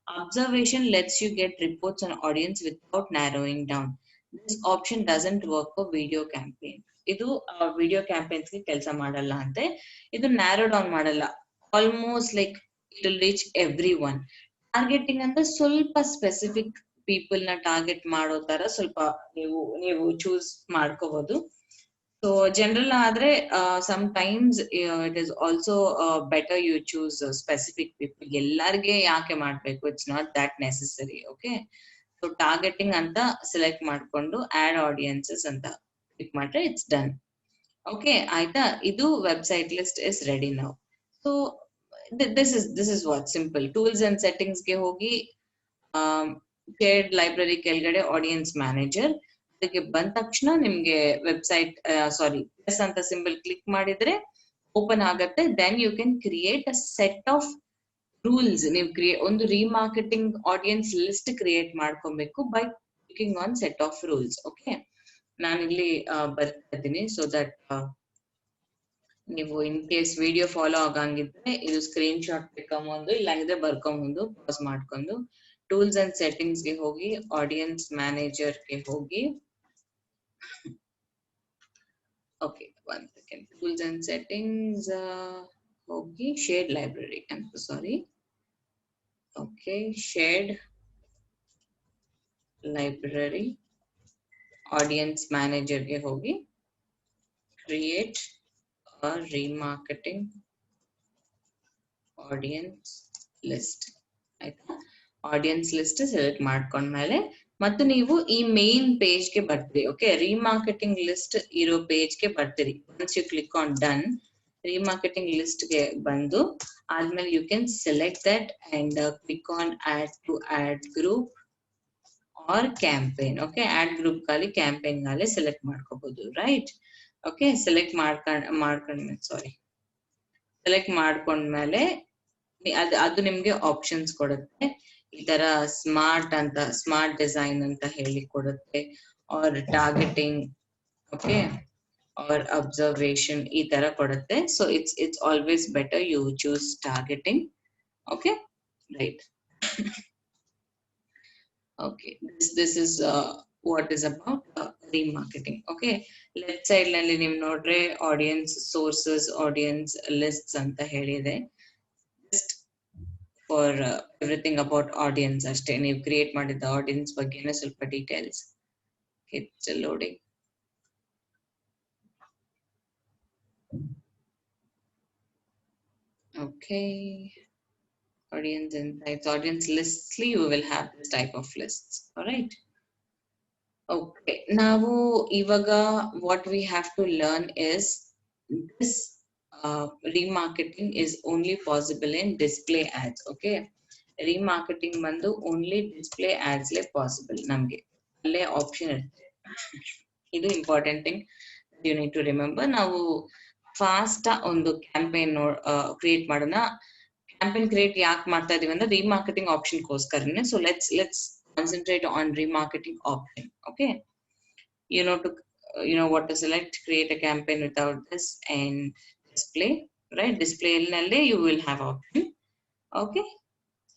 Observation lets you get reports on audience without narrowing down. This option doesn't work for video campaign. ಇದು video campaigns ಗೆ ಕೆಲಸ ಮಾಡಲ್ಲ ಅಂತೆ. ಇದು ನ್ಯಾರೋ ಡೌನ್ ಮಾಡಲ್ಲ, almost like it will reach every one. Targeting ಅಂದ್ರೆ ಸ್ವಲ್ಪ ಸ್ಪೆಸಿಫಿಕ್ ಪೀಪಲ್ ನ ಟಾರ್ಗೆಟ್ ಮಾಡೋ ತರ ಸ್ವಲ್ಪ ನೀವು ಚೂಸ್ ಮಾಡ್ಕೋಬಹುದು. ಸೊ ಜನರಲ್ ಆದ್ರೆ sometimes it is also better you choose specific people. ಎಲ್ಲಾರ್ಗೆ ಯಾಕೆ ಮಾಡ್ಬೇಕು, it's not that necessary. Okay so targeting ಅಂತ ಸೆಲೆಕ್ಟ್ ಮಾಡ್ಕೊಂಡು ಆಡ್ ಆಡಿಯನ್ಸಸ್ ಅಂತ ಕ್ಲಿಕ್ ಮಾಡ್ರೆ ಇಟ್ಸ್ ಡನ್. ಓಕೆ ಆಯ್ತಾ, ಇದು website list is ready now. So this is what simple. Tools and settings ಗೆ ಹೋಗಿ ಶೇರ್ಡ್ ಲೈಬ್ರರಿ ಕೆಳಗಡೆ ಆಡಿಯನ್ಸ್ ಮ್ಯಾನೇಜರ್, ಅದಕ್ಕೆ ಬಂದ ತಕ್ಷಣ ನಿಮ್ಗೆ ವೆಬ್ಸೈಟ್ ಪ್ಲಸ್ ಅಂತ ಸಿಂಬಲ್ ಕ್ಲಿಕ್ ಮಾಡಿದ್ರೆ ಓಪನ್ ಆಗತ್ತೆ. Then you can create a set of rules. ನೀವು ಒಂದು ರೀಮಾರ್ಕೆಟಿಂಗ್ ಆಡಿಯನ್ಸ್ ಲಿಸ್ಟ್ ಕ್ರಿಯೇಟ್ ಮಾಡ್ಕೊಬೇಕು by clicking on set of rules. Okay ನಾನಿಲ್ಲಿ ಬರ್ತಾ ಇದ್ದೀನಿ ಸೊ ದಟ್ ನೀವು ಇನ್ ಕೇಸ್ ವಿಡಿಯೋ ಫಾಲೋ ಆಗಂಗಿದ್ರೆ ಇದು ಸ್ಕ್ರೀನ್ ಶಾಟ್ ತಕೊಂಬಂದು, ಇಲ್ಲಾಂಗಿದ್ರೆ ಬರ್ಕೊಂಬಂದು ಪಾಸ್ ಮಾಡ್ಕೊಂಡು ಟೂಲ್ಸ್ ಅಂಡ್ ಸೆಟ್ಟಿಂಗ್ಸ್ ಗೆ ಹೋಗಿ ಆಡಿಯನ್ಸ್ ಮ್ಯಾನೇಜರ್ ಗೆ ಹೋಗಿ, okay one second, tools and settings ಹೋಗಿ ಶೇರ್ಡ್ ಲೈಬ್ರರಿ ಅಂತ sorry okay shared library audience manager ಗೆ ಹೋಗಿ create a remarketing audience list. ಆಯ್ತಾ, ಆಡಿಯನ್ಸ್ ಲಿಸ್ಟ್ ಸೆಲೆಕ್ಟ್ ಮಾಡ್ಕೊಂಡ್ಮೇಲೆ ಮತ್ತು ನೀವು ಈ ಮೇನ್ ಪೇಜ್ ಗೆ ಬರ್ತೀರಿ. ಓಕೆ ರೀಮಾರ್ಕೆಟಿಂಗ್ ಲಿಸ್ಟ್ ಇರೋ ಪೇಜ್ ಗೆ ಬರ್ತೀರಿ. Once you click on done, remarketing list ಗೆ ಬಂದು ಆದ್ಮೇಲೆ you can select that and click on ad to ad group or campaign. Okay ad group ಗಾಲಿ ಕ್ಯಾಂಪೇನ್ ಗಾಲಿ ಸೆಲೆಕ್ಟ್ ಮಾಡ್ಕೋಬಹುದು, ರೈಟ್. ಓಕೆ ಸೆಲೆಕ್ಟ್ ಮಾಡ್ಕೊಂಡ್ಮೇಲೆ ಅದು ನಿಮ್ಗೆ ಆಪ್ಷನ್ಸ್ ಕೊಡುತ್ತೆ. ಈ ತರ ಸ್ಮಾರ್ಟ್ ಅಂತ, ಸ್ಮಾರ್ಟ್ ಡಿಸೈನ್ ಅಂತ ಹೇಳಿ ಕೊಡುತ್ತೆ, or targeting, okay or observation, ಈ ತರ ಕೊಡುತ್ತೆ. So it's always better you choose targeting. Okay right. Okay, this is what is about remarketing. Okay, left side ನಲ್ಲಿ ನೀವು ನೋಡ್ರೆ audience sources, audience lists ಅಂತ ಹೇಳಿದೆ. Just for everything about audience ಅಷ್ಟೇ, ನೀವು ಕ್ರಿಯೇಟ್ ಮಾಡಿದ audience ಬಗ್ಗೆನೇ ಸ್ವಲ್ಪ details. It's loading. Okay. Audience insights, audience lists, you will have this type of lists. All right. Okay. Now, ivaga, what we have to learn is this remarketing is only possible in display ads. Okay. Remarketing bandu only display ads le possible. Namge alle option irutte. Idu important thing you need to remember. Now, fast ಒಂದು campaign create ಮಾಡೋಣ. Campaign create ಯಾಕೆ ಮಾಡ್ತಾ ಇದೀವಿ ಅಂದ್ರೆ remarketing option ಗೋಸ್ಕರನೇ. So let's concentrate on remarketing option. Okay you know what to select, create a campaign without this and display, right? Display ನಲ್ಲಿ you will have option. Okay,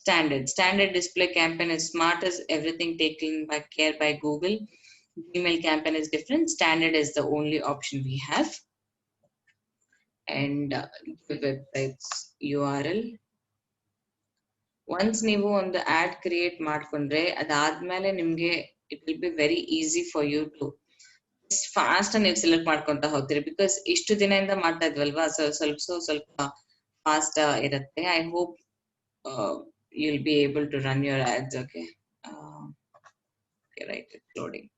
standard display campaign is smart as everything taken by care by Google. Gmail campaign is different. Standard is the only option we have. And give websites URL. Once ನೀವು ಒಂದು ad create ಮಾಡ್ಕೊಂಡ್ರೆ ಅದಾದ್ಮೇಲೆ ನಿಮ್ಗೆ it will be very easy for you to fast ನೀವು select ಮಾಡ್ಕೊಂತ ಹೋಗ್ತೀರಿ. Because ಇಷ್ಟು ದಿನದಿಂದ ಮಾಡ್ತಾ ಇದ್ವಲ್ವಾ, ಸ್ವಲ್ಪ ಫಾಸ್ಟ್ ಇರುತ್ತೆ. I hope you will be able to run your ads. Okay right, it's loading.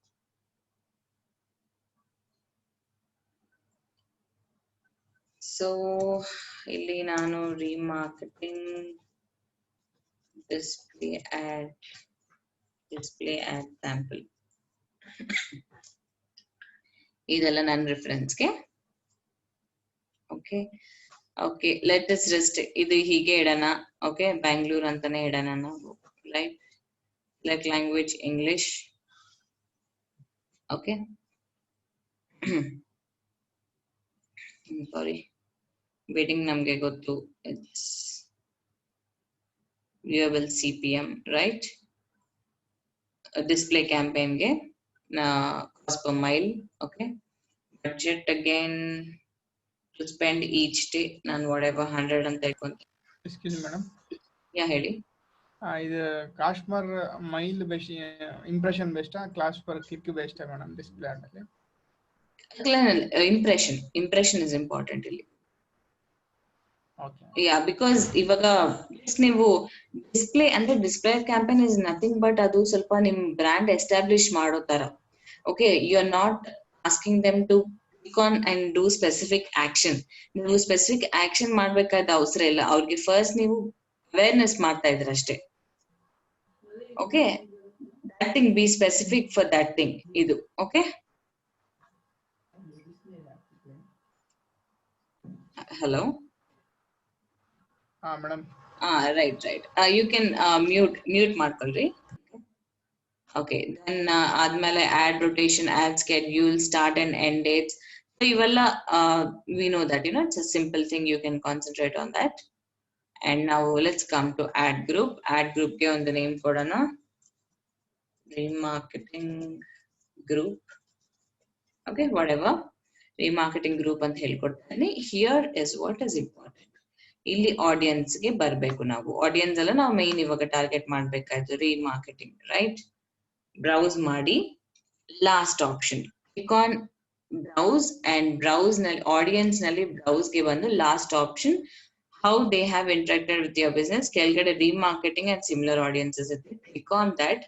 So ಇಲ್ಲಿ ನಾನು ರೀಮಾರ್ಕೆಟಿಂಗ್ display ad sample ಇದೆಲ್ಲ ನನ್ನ ರೆಫರೆನ್ಸ್ಗೆ. Okay okay let us just ಇದು ಹೀಗೆ ಇಡೋಣ. ಓಕೆ ಬ್ಯಾಂಗ್ಳೂರ್ ಅಂತಾನೆ ಇಡೋಣ ನಾವು, right? Like language English. Okay sorry, bidding ನಮ್ಗೆ ಗೊತ್ತು, it's viewable CPM, right? Display campaign ge cost per mile. Okay, budget again to spend each day nan whatever 100 ಅಂತ ಇಟ್ಕೊಂತೀನಿ. Excuse madam, yeah ಹೇಳಿ. ಇದು cost per mille best, impression ಬೆಸ್ಟಾ, ಕ್ಲಾಸ್ per click ಬೆಸ್ಟಾ madam display ಆದ್ಮೇಲೆ? Impression is important ಇಲ್ಲಿ. Yeah because ಇವಾಗ ನೀವು ಡಿಸ್ಪ್ಲೇ ಅಂದ್ರೆ display campaign is nothing but ಅದು ಸ್ವಲ್ಪ ನಿಮ್ ಬ್ರ್ಯಾಂಡ್ ಎಸ್ಟಾಬ್ಲಿಷ್ ಮಾಡೋ ತರ. Okay, you are not asking them to click on and do specific action. ನೀವು ಸ್ಪೆಸಿಫಿಕ್ ಆಕ್ಷನ್ ಮಾಡ್ಬೇಕಾದ ಅವಸರ ಇಲ್ಲ, ಅವ್ರಿಗೆ ಫಸ್ಟ್ ನೀವು ಅವೇರ್ನೆಸ್ ಮಾಡ್ತಾ ಇದ್ರ ಅಷ್ಟೇ. Okay, that thing be specific for that thing ಇದು. Okay, hello. Madam right. You can mute ಮಾಡ್ಕೊಳ್ರಿ. ಓಕೆ, ದೆನ್ ಆದ್ಮೇಲೆ ad rotation, ad schedule, start and end dates. So ಇವೆಲ್ಲ we know that it's a simple thing, you can concentrate on that. And ನಾವು let's come to ad group. Ad ಗ್ರೂಪ್ಗೆ ಒಂದು name ಕೊಡೋಣ, remarketing group. Okay, whatever remarketing group ಅಂತ ಹೇಳ್ಕೊಡ್ತೀನಿ. Here is what is important, ಇಲ್ಲಿ audience ಗೆ ಬರ್ಬೇಕು ನಾವು. ಆಡಿಯನ್ಸ್ ಎಲ್ಲ ನಾವು ಮೈನ್ ಇವಾಗ ಟಾರ್ಗೆಟ್ ಮಾಡ್ಬೇಕಾಯ್ತು, ರಿಮಾರ್ಕೆಟಿಂಗ್, ರೈಟ್? ಬ್ರೌಸ್ ಮಾಡಿ, last option click on browse, and browse ನಲ್ಲಿ ಆಡಿಯನ್ಸ್ ನಲ್ಲಿ ಬ್ರೌಸ್ ಗೆ ಬಂದು last option how they have interacted with your business. ಕೆಳಗಡೆ ರಿಮಾರ್ಕೆಟಿಂಗ್ ಅಂಡ್ ಸಿಮಿಲರ್ ಆಡಿಯನ್ಸಸ್ ಇದೆ, ಕ್ಲಿಕ್ ಆನ್ ದಟ್.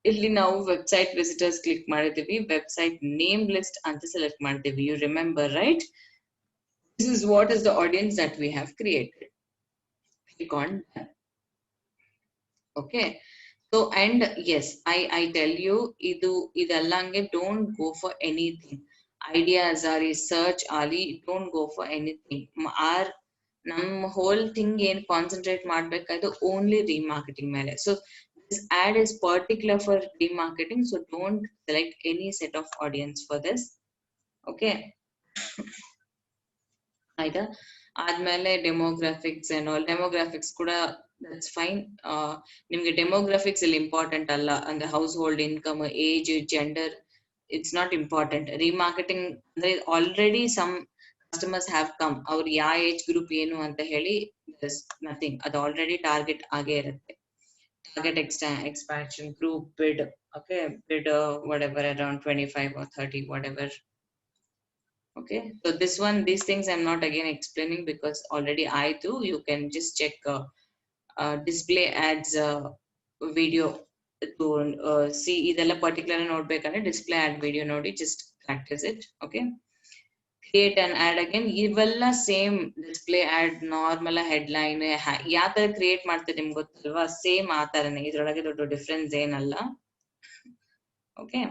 ಇಲ್ಲಿ ನಾವು ವೆಬ್ಸೈಟ್ ವಿಸಿಟರ್ಸ್ ಕ್ಲಿಕ್ ಮಾಡಿದೀವಿ, ವೆಬ್ಸೈಟ್ ನೇಮ್ ಲಿಸ್ಟ್ ಅಂತ ಸೆಲೆಕ್ಟ್ ಮಾಡಿದೀವಿ. You remember, right? This is what is the audience that we have created. Click on done. Okay, so and yes, I tell you, idallange don't go for anything. Ideas are research ali, don't go for anything. Our nam whole thing ಏನು concentrate ಮಾಡ್ಬೇಕಾಯ್ತು only ರಿಮಾರ್ಕೆಟಿಂಗ್ ಮೇಲೆ. So this ad is particular for remarketing, so don't select any set of audience for this. Okay, ಆಯ್ತಾ? ಆದ್ಮೇಲೆ demographics and all. Demographics ಕೂಡ that's fine. ನಿಮ್ಗೆ demographics ಇಲ್ಲಿ important ಅಲ್ಲ, ಅಂದ್ರೆ household income, age, gender, it's not important. Remarketing ಅಂದ್ರೆ already some customers have come, ಅವ್ರು ಯಾವ ಏಜ್ ಗ್ರೂಪ್ ಏನು ಅಂತ ಹೇಳಿ ನಥಿಂಗ್, ಅದು ಆಲ್ರೆಡಿ ಟಾರ್ಗೆಟ್ ಆಗೇ ಇರುತ್ತೆ. Target expansion, group bid, okay, bid whatever around 25 or 30, whatever. Okay, so this one, these things I'm not again explaining because already I do. You can just check display ads video to see idella particular nodbekandre display ad video nodi just practice it. Okay, create an ad again, ivella same display ad normal headline ಯಾವ ತರ create ಮಾಡ್ತೀವಿ ನಿಮ್ಗೆ ಗೊತ್ತಲ್ವಾ, same ಆ ತರನೇ, ಇದ್ರೊಳಗೆ ದೊಡ್ಡ difference ಏನಲ್ಲ. Okay,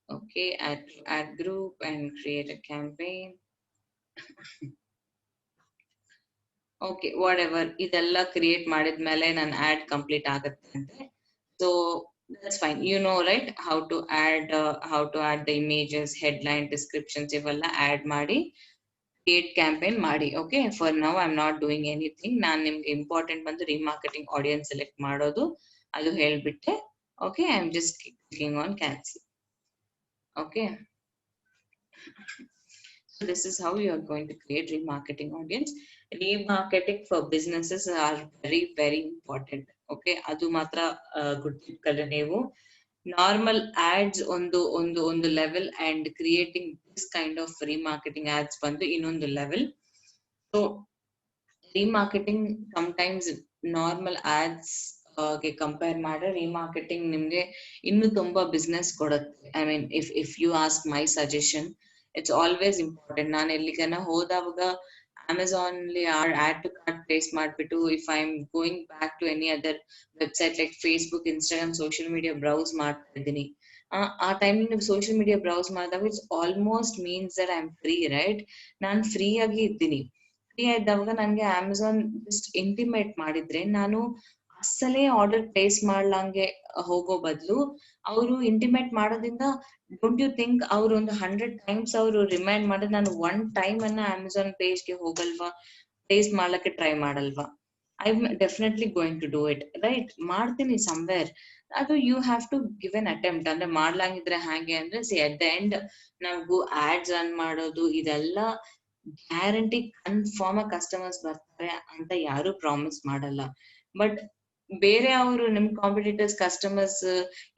okay, add group and create a campaign. Okay, whatever, ಇದೆಲ್ಲ ಕ್ರಿಯೇಟ್ ಮಾಡಿದ್ಮೇಲೆ ನನ್ನ ಆಡ್ ಕಂಪ್ಲೀಟ್ ಆಗುತ್ತೆ ಅಂತೆ. So that's fine, you know, right, how to add the images, headline, descriptions ಇವೆಲ್ಲ add ಮಾಡಿ create campaign ಮಾಡಿ. Okay, for now I'm not doing anything. ನಾನು ನಿಮ್ಗೆ ಇಂಪಾರ್ಟೆಂಟ್ ಬಂದು remarketing audience select ಮಾಡೋದು, ಅದು ಹೇಳ್ಬಿಟ್ಟೆ. Okay, I'm just clicking on cancel. Okay, so this is how you are going to create remarketing audience. Remarketing for businesses are very very important. Okay, adu matra gudikkalle neevu normal ads ಒಂದು level and creating this kind of remarketing ads ಬಂದು ಇನ್ನೊಂದು level. So remarketing sometimes normal ads ಗೆ compare ಮಾಡಿದ್ರೆ remarketing ನಿಮ್ಗೆ ಇನ್ನೂ ತುಂಬಾ business ಕೊಡುತ್ತೆ. I mean if you ask my suggestion, it's always important. ನಾನು ಎಲ್ಲಿಗನ ಹೋದಾಗ ಅಮೆಝಾನ್ ಅಲ್ಲಿ ಆಡ್ ಟು ಕಾರ್ಟ್ ಪ್ಲೇಸ್ ಮಾಡ್ಬಿಟ್ಟು, if I am going back to any other website like Facebook, Instagram, social media browse ಮಾಡ್ತಾ ಇದ್ದೀನಿ, ಆ time ನೀವು social media browse ಮಾಡಿದಾಗ it's almost means that I am free, right? ನಾನು free ಆಗಿ ಇದ್ದೀನಿ. Free ಇದ್ದಾಗ ನನಗೆ ಅಮೆಝಾನ್ ಜಸ್ಟ್ ಇಂಟಿಮೇಟ್ ಮಾಡಿದ್ರೆ ನಾನು ಅಸಲೇ ಆರ್ಡರ್ ಪ್ಲೇಸ್ ಮಾಡ್ಲಂಗೆ ಹೋಗೋ ಬದಲು ಅವರು ಇಂಟಿಮೇಟ್ ಮಾಡೋದ್ರಿಂದ ಡೋಂಟ್ ಯು ಥಿಂಕ್ ಅವ್ರು ಒಂದು 100 ಟೈಮ್ಸ್ ಅವರು ರಿಮೈಂಡ್ ಮಾಡಿದ್ರೆ ನಾನು ಒನ್ ಟೈಮ್ ಅನ್ನ ಅಮೆಝಾನ್ ಪೇಜ್ಗೆ ಹೋಗಲ್ವಾ, ಪ್ಲೇಸ್ ಮಾಡ್ಲಕ್ಕೆ ಟ್ರೈ ಮಾಡಲ್ವಾ? I am definitely going to do it, right? ಮಾಡ್ತೀನಿ ಸಮ್ವೇರ್. ಅದು you have to give an attempt. ಅಂದ್ರೆ ಮಾಡ್ಲಂಗಿದ್ರೆ ಹಾಗೆ ಅಂದ್ರೆ ಸಿ ಅಟ್ ದ ಎಂಡ್ ನಾವು ಆಡ್ಸ್ ರನ್ ಮಾಡೋದು ಇದೆಲ್ಲ ಗ್ಯಾರಂಟಿ ಕನ್ಫರ್ಮ್ ಕಸ್ಟಮರ್ಸ್ ಬರ್ತಾರೆ ಅಂತ ಯಾರು ಪ್ರಾಮಿಸ್ ಮಾಡಲ್ಲ. ಬಟ್ ಬೇರೆ ಅವರು ನಿಮ್ ಕಾಂಪಿಟೇಟರ್ಸ್ ಕಸ್ಟಮರ್ಸ್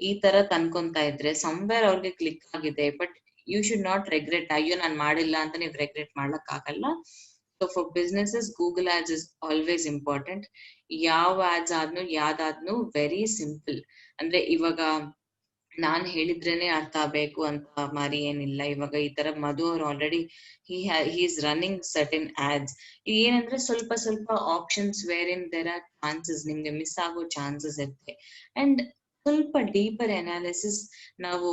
ಈ ತರ ತನ್ಕೊಂತ ಇದ್ರೆ ಸಮ್ವೇರ್ ಅವ್ರಿಗೆ ಕ್ಲಿಕ್ ಆಗಿದೆ, but you should not regret. ಅಯ್ಯೋ ನಾನ್ ಮಾಡಿಲ್ಲ ಅಂತ ನೀವು ರೆಗ್ರೆಟ್ ಮಾಡ್ಲಕ್ ಆಗಲ್ಲ. So for businesses Google ads is always important. ಯಾವ ಆಡ್ಸ್ ಆದ್ನು ಯಾವ್ದಾದ್ನು ವೆರಿ ಸಿಂಪಲ್. ಅಂದ್ರೆ ಇವಾಗ ನಾನ್ ಹೇಳಿದ್ರೇನೆ ಅರ್ಥ ಆಗ್ಬೇಕು ಅಂತ ಮಾರಿ ಏನಿಲ್ಲ. ಇವಾಗ ಈ ತರ ಮಧು ಅವ್ರು already he is running certain ads. ಏನಂದ್ರೆ ಸ್ವಲ್ಪ ಸ್ವಲ್ಪ options where in there are chances ನಿಮ್ಗೆ ಮಿಸ್ ಆಗೋ ಚಾನ್ಸಸ್ ಇರುತ್ತೆ. ಅಂಡ್ ಸ್ವಲ್ಪ ಡೀಪರ್ ಅನಾಲಿಸಿಸ್ ನಾವು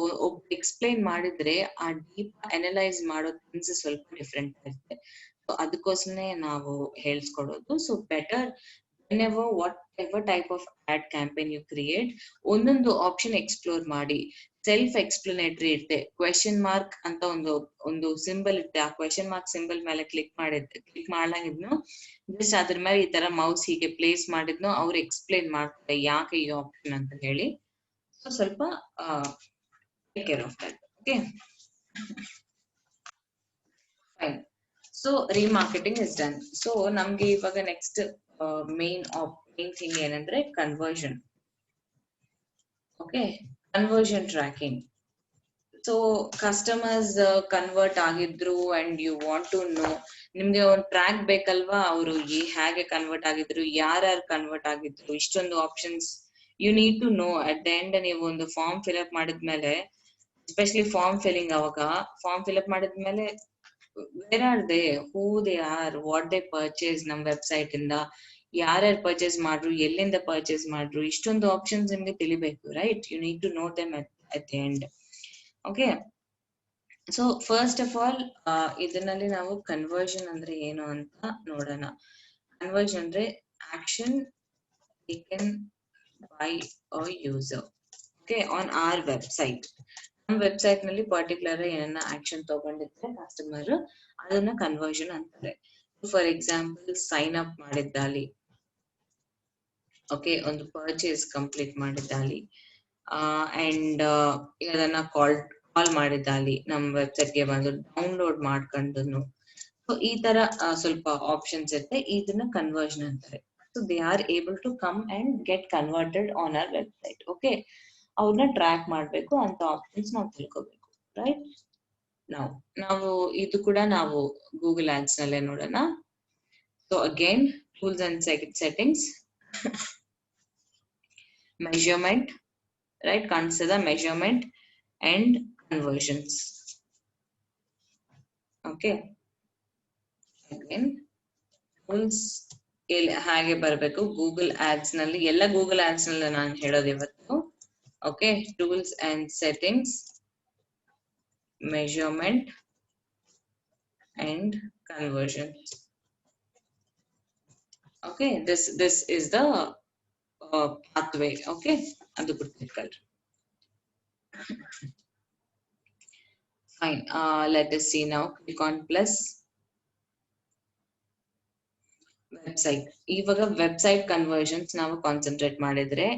ಎಕ್ಸ್ಪ್ಲೈನ್ ಮಾಡಿದ್ರೆ ಆ ಡೀಪ್ ಅನಲೈಸ್ ಮಾಡೋ ಥಿಂಗ್ಸ್ ಸ್ವಲ್ಪ ಡಿಫ್ರೆಂಟ್ ಇರುತ್ತೆ. ಸೊ ಅದಕ್ಕೋಸ್ಕರನೇ ನಾವು ಹೇಳ್ಸ್ಕೊಡೋದು. So better whenever whatever type of ad campaign you create, ಒಂದೊಂದು ಆಪ್ಷನ್ ಎಕ್ಸ್ಪ್ಲೋರ್ ಮಾಡಿ. ಸೆಲ್ಫ್ ಎಕ್ಸ್ಪ್ಲನೇಟರಿ ಇರುತ್ತೆ. ಕ್ವೆಶನ್ ಮಾರ್ಕ್ ಅಂತ ಒಂದು ಸಿಂಬಲ್ ಇರುತ್ತೆ. ಆ ಕ್ವೆಶನ್ ಮಾರ್ಕ್ ಸಿಂಬಲ್ ಮೇಲೆ ಕ್ಲಿಕ್ ಮಾಡ್ಲಾಗಿದ್ನು ಜಸ್ಟ್ ಅದ್ರ ಮೇಲೆ ಈ ತರ ಮೌಸ್ ಹೀಗೆ ಪ್ಲೇಸ್ ಮಾಡಿದ್ನು ಅವ್ರು ಎಕ್ಸ್ಪ್ಲೇನ್ ಮಾಡ್ತಾರೆ ಯಾಕೆ ಈ ಆಪ್ಷನ್ ಅಂತ ಹೇಳಿ. ಸೊ ಸ್ವಲ್ಪ take care of that. Okay, fine. So remarketing is done. So ನಮ್ಗೆ ಇವಾಗ ನೆಕ್ಸ್ಟ್ ಮೇನ್ ಥಿಂಗ್ ಏನಂದ್ರೆ conversion. Okay, conversion tracking. So customers convert ಆಗಿದ್ರು and you want to know, ನಿಮ್ಗೆ ಒಂದು ಟ್ರ್ಯಾಕ್ ಬೇಕಲ್ವಾ, ಅವರು ಹೇಗೆ ಕನ್ವರ್ಟ್ ಆಗಿದ್ರು, ಯಾರ್ಯಾರು ಕನ್ವರ್ಟ್ ಆಗಿದ್ರು, ಇಷ್ಟೊಂದು options you need to know. At the end ನೀವು ಒಂದು ಫಾರ್ಮ್ ಫಿಲ್ಅಪ್ ಮಾಡಿದ್ಮೇಲೆ, ಎಸ್ಪೆಷಲಿ ಫಾರ್ಮ್ ಫಿಲ್ಲಿಂಗ್, ಅವಾಗ ಫಾರ್ಮ್ ಫಿಲ್ಅಪ್ ಮಾಡಿದ್ಮೇಲೆ where are they, who they are, what they purchase ನಮ್ ವೆಬ್ಸೈಟ್ ಇಂದ, ಯಾರ್ಯಾರು ಪರ್ಚೇಸ್ ಮಾಡ್ರು, ಎಲ್ಲಿಂದ ಪರ್ಚೇಸ್ ಮಾಡ್ರು, ಇಷ್ಟೊಂದು ಆಪ್ಷನ್ಸ್ ನಿಮ್ಗೆ ತಿಳಿಬೇಕು, right? You need to know them at the end. Okay, so first of all ಇದರಲ್ಲಿ ನಾವು ಕನ್ವರ್ಷನ್ ಅಂದ್ರೆ ಏನು ಅಂತ ನೋಡೋಣ. ಕನ್ವರ್ಷನ್ ಅಂದ್ರೆ action taken by a user, okay, on our website. ನಮ್ಮ ವೆಬ್ಸೈಟ್ ನಲ್ಲಿ ಪರ್ಟಿಕ್ಯುಲರ್ ಏನನ್ನ ಆಕ್ಷನ್ ತಗೊಂಡಿದ್ರೆ ಕಸ್ಟಮರ್, ಅದನ್ನ ಕನ್ವರ್ಷನ್ ಅಂತಾರೆ. ಫಾರ್ ಎಕ್ಸಾಂಪಲ್ ಸೈನ್ ಅಪ್ ಮಾಡಿದ್ದಾಲಿ, ಓಕೆ, ಒಂದು ಪರ್ಚೇಸ್ ಕಂಪ್ಲೀಟ್ ಮಾಡಿದ್ದಾಲಿ, ಅಂಡ್ ಅದನ್ನ ಕಾಲ್ ಮಾಡಿದ್ದಾಲಿ, ನಮ್ಮ ವೆಬ್ಸೈಟ್ಗೆ ಬಂದು ಡೌನ್ಲೋಡ್ ಮಾಡ್ಕೊಂಡು, ಸೊ ಈ ತರ ಸ್ವಲ್ಪ ಆಪ್ಷನ್ಸ್ ಇರುತ್ತೆ. ಇದನ್ನ ಕನ್ವರ್ಷನ್ ಅಂತಾರೆ. So they are able to come and get converted on our website. Okay, ಅವ್ರನ್ನ ಟ್ರ್ಯಾಕ್ ಮಾಡ್ಬೇಕು ಅಂತ ಆಪ್ಷನ್ಸ್ ನಾವು ತಿಳ್ಕೊಬೇಕು, ರೈಟ್? ನಾವು ಇದು ಕೂಡ ನಾವು ಗೂಗಲ್ ಆಡ್ಸ್ ನಲ್ಲೇ ನೋಡೋಣ. So again tools and settings, measurement, right? ಕಾಣಿಸ್ತದ measurement and conversions. Okay, again tools ಹಾಗೆ ಬರ್ಬೇಕು. ಗೂಗಲ್ ಆಡ್ಸ್ ನಲ್ಲಿ, ಎಲ್ಲ ಗೂಗಲ್ ಆಡ್ಸ್ ನಲ್ಲಿ ನಾನು ಹೇಳೋದು ಇವತ್ತು. Okay, tools and settings, measurement and conversion. Okay, this is the pathway. Okay, adu gurtikkalri. Fine, let us see now. Click on plus website. ಇವಾಗ website conversions ನಾವು ಕಾನ್ಸಂಟ್ರೇಟ್ ಮಾಡಿದ್ರೆ,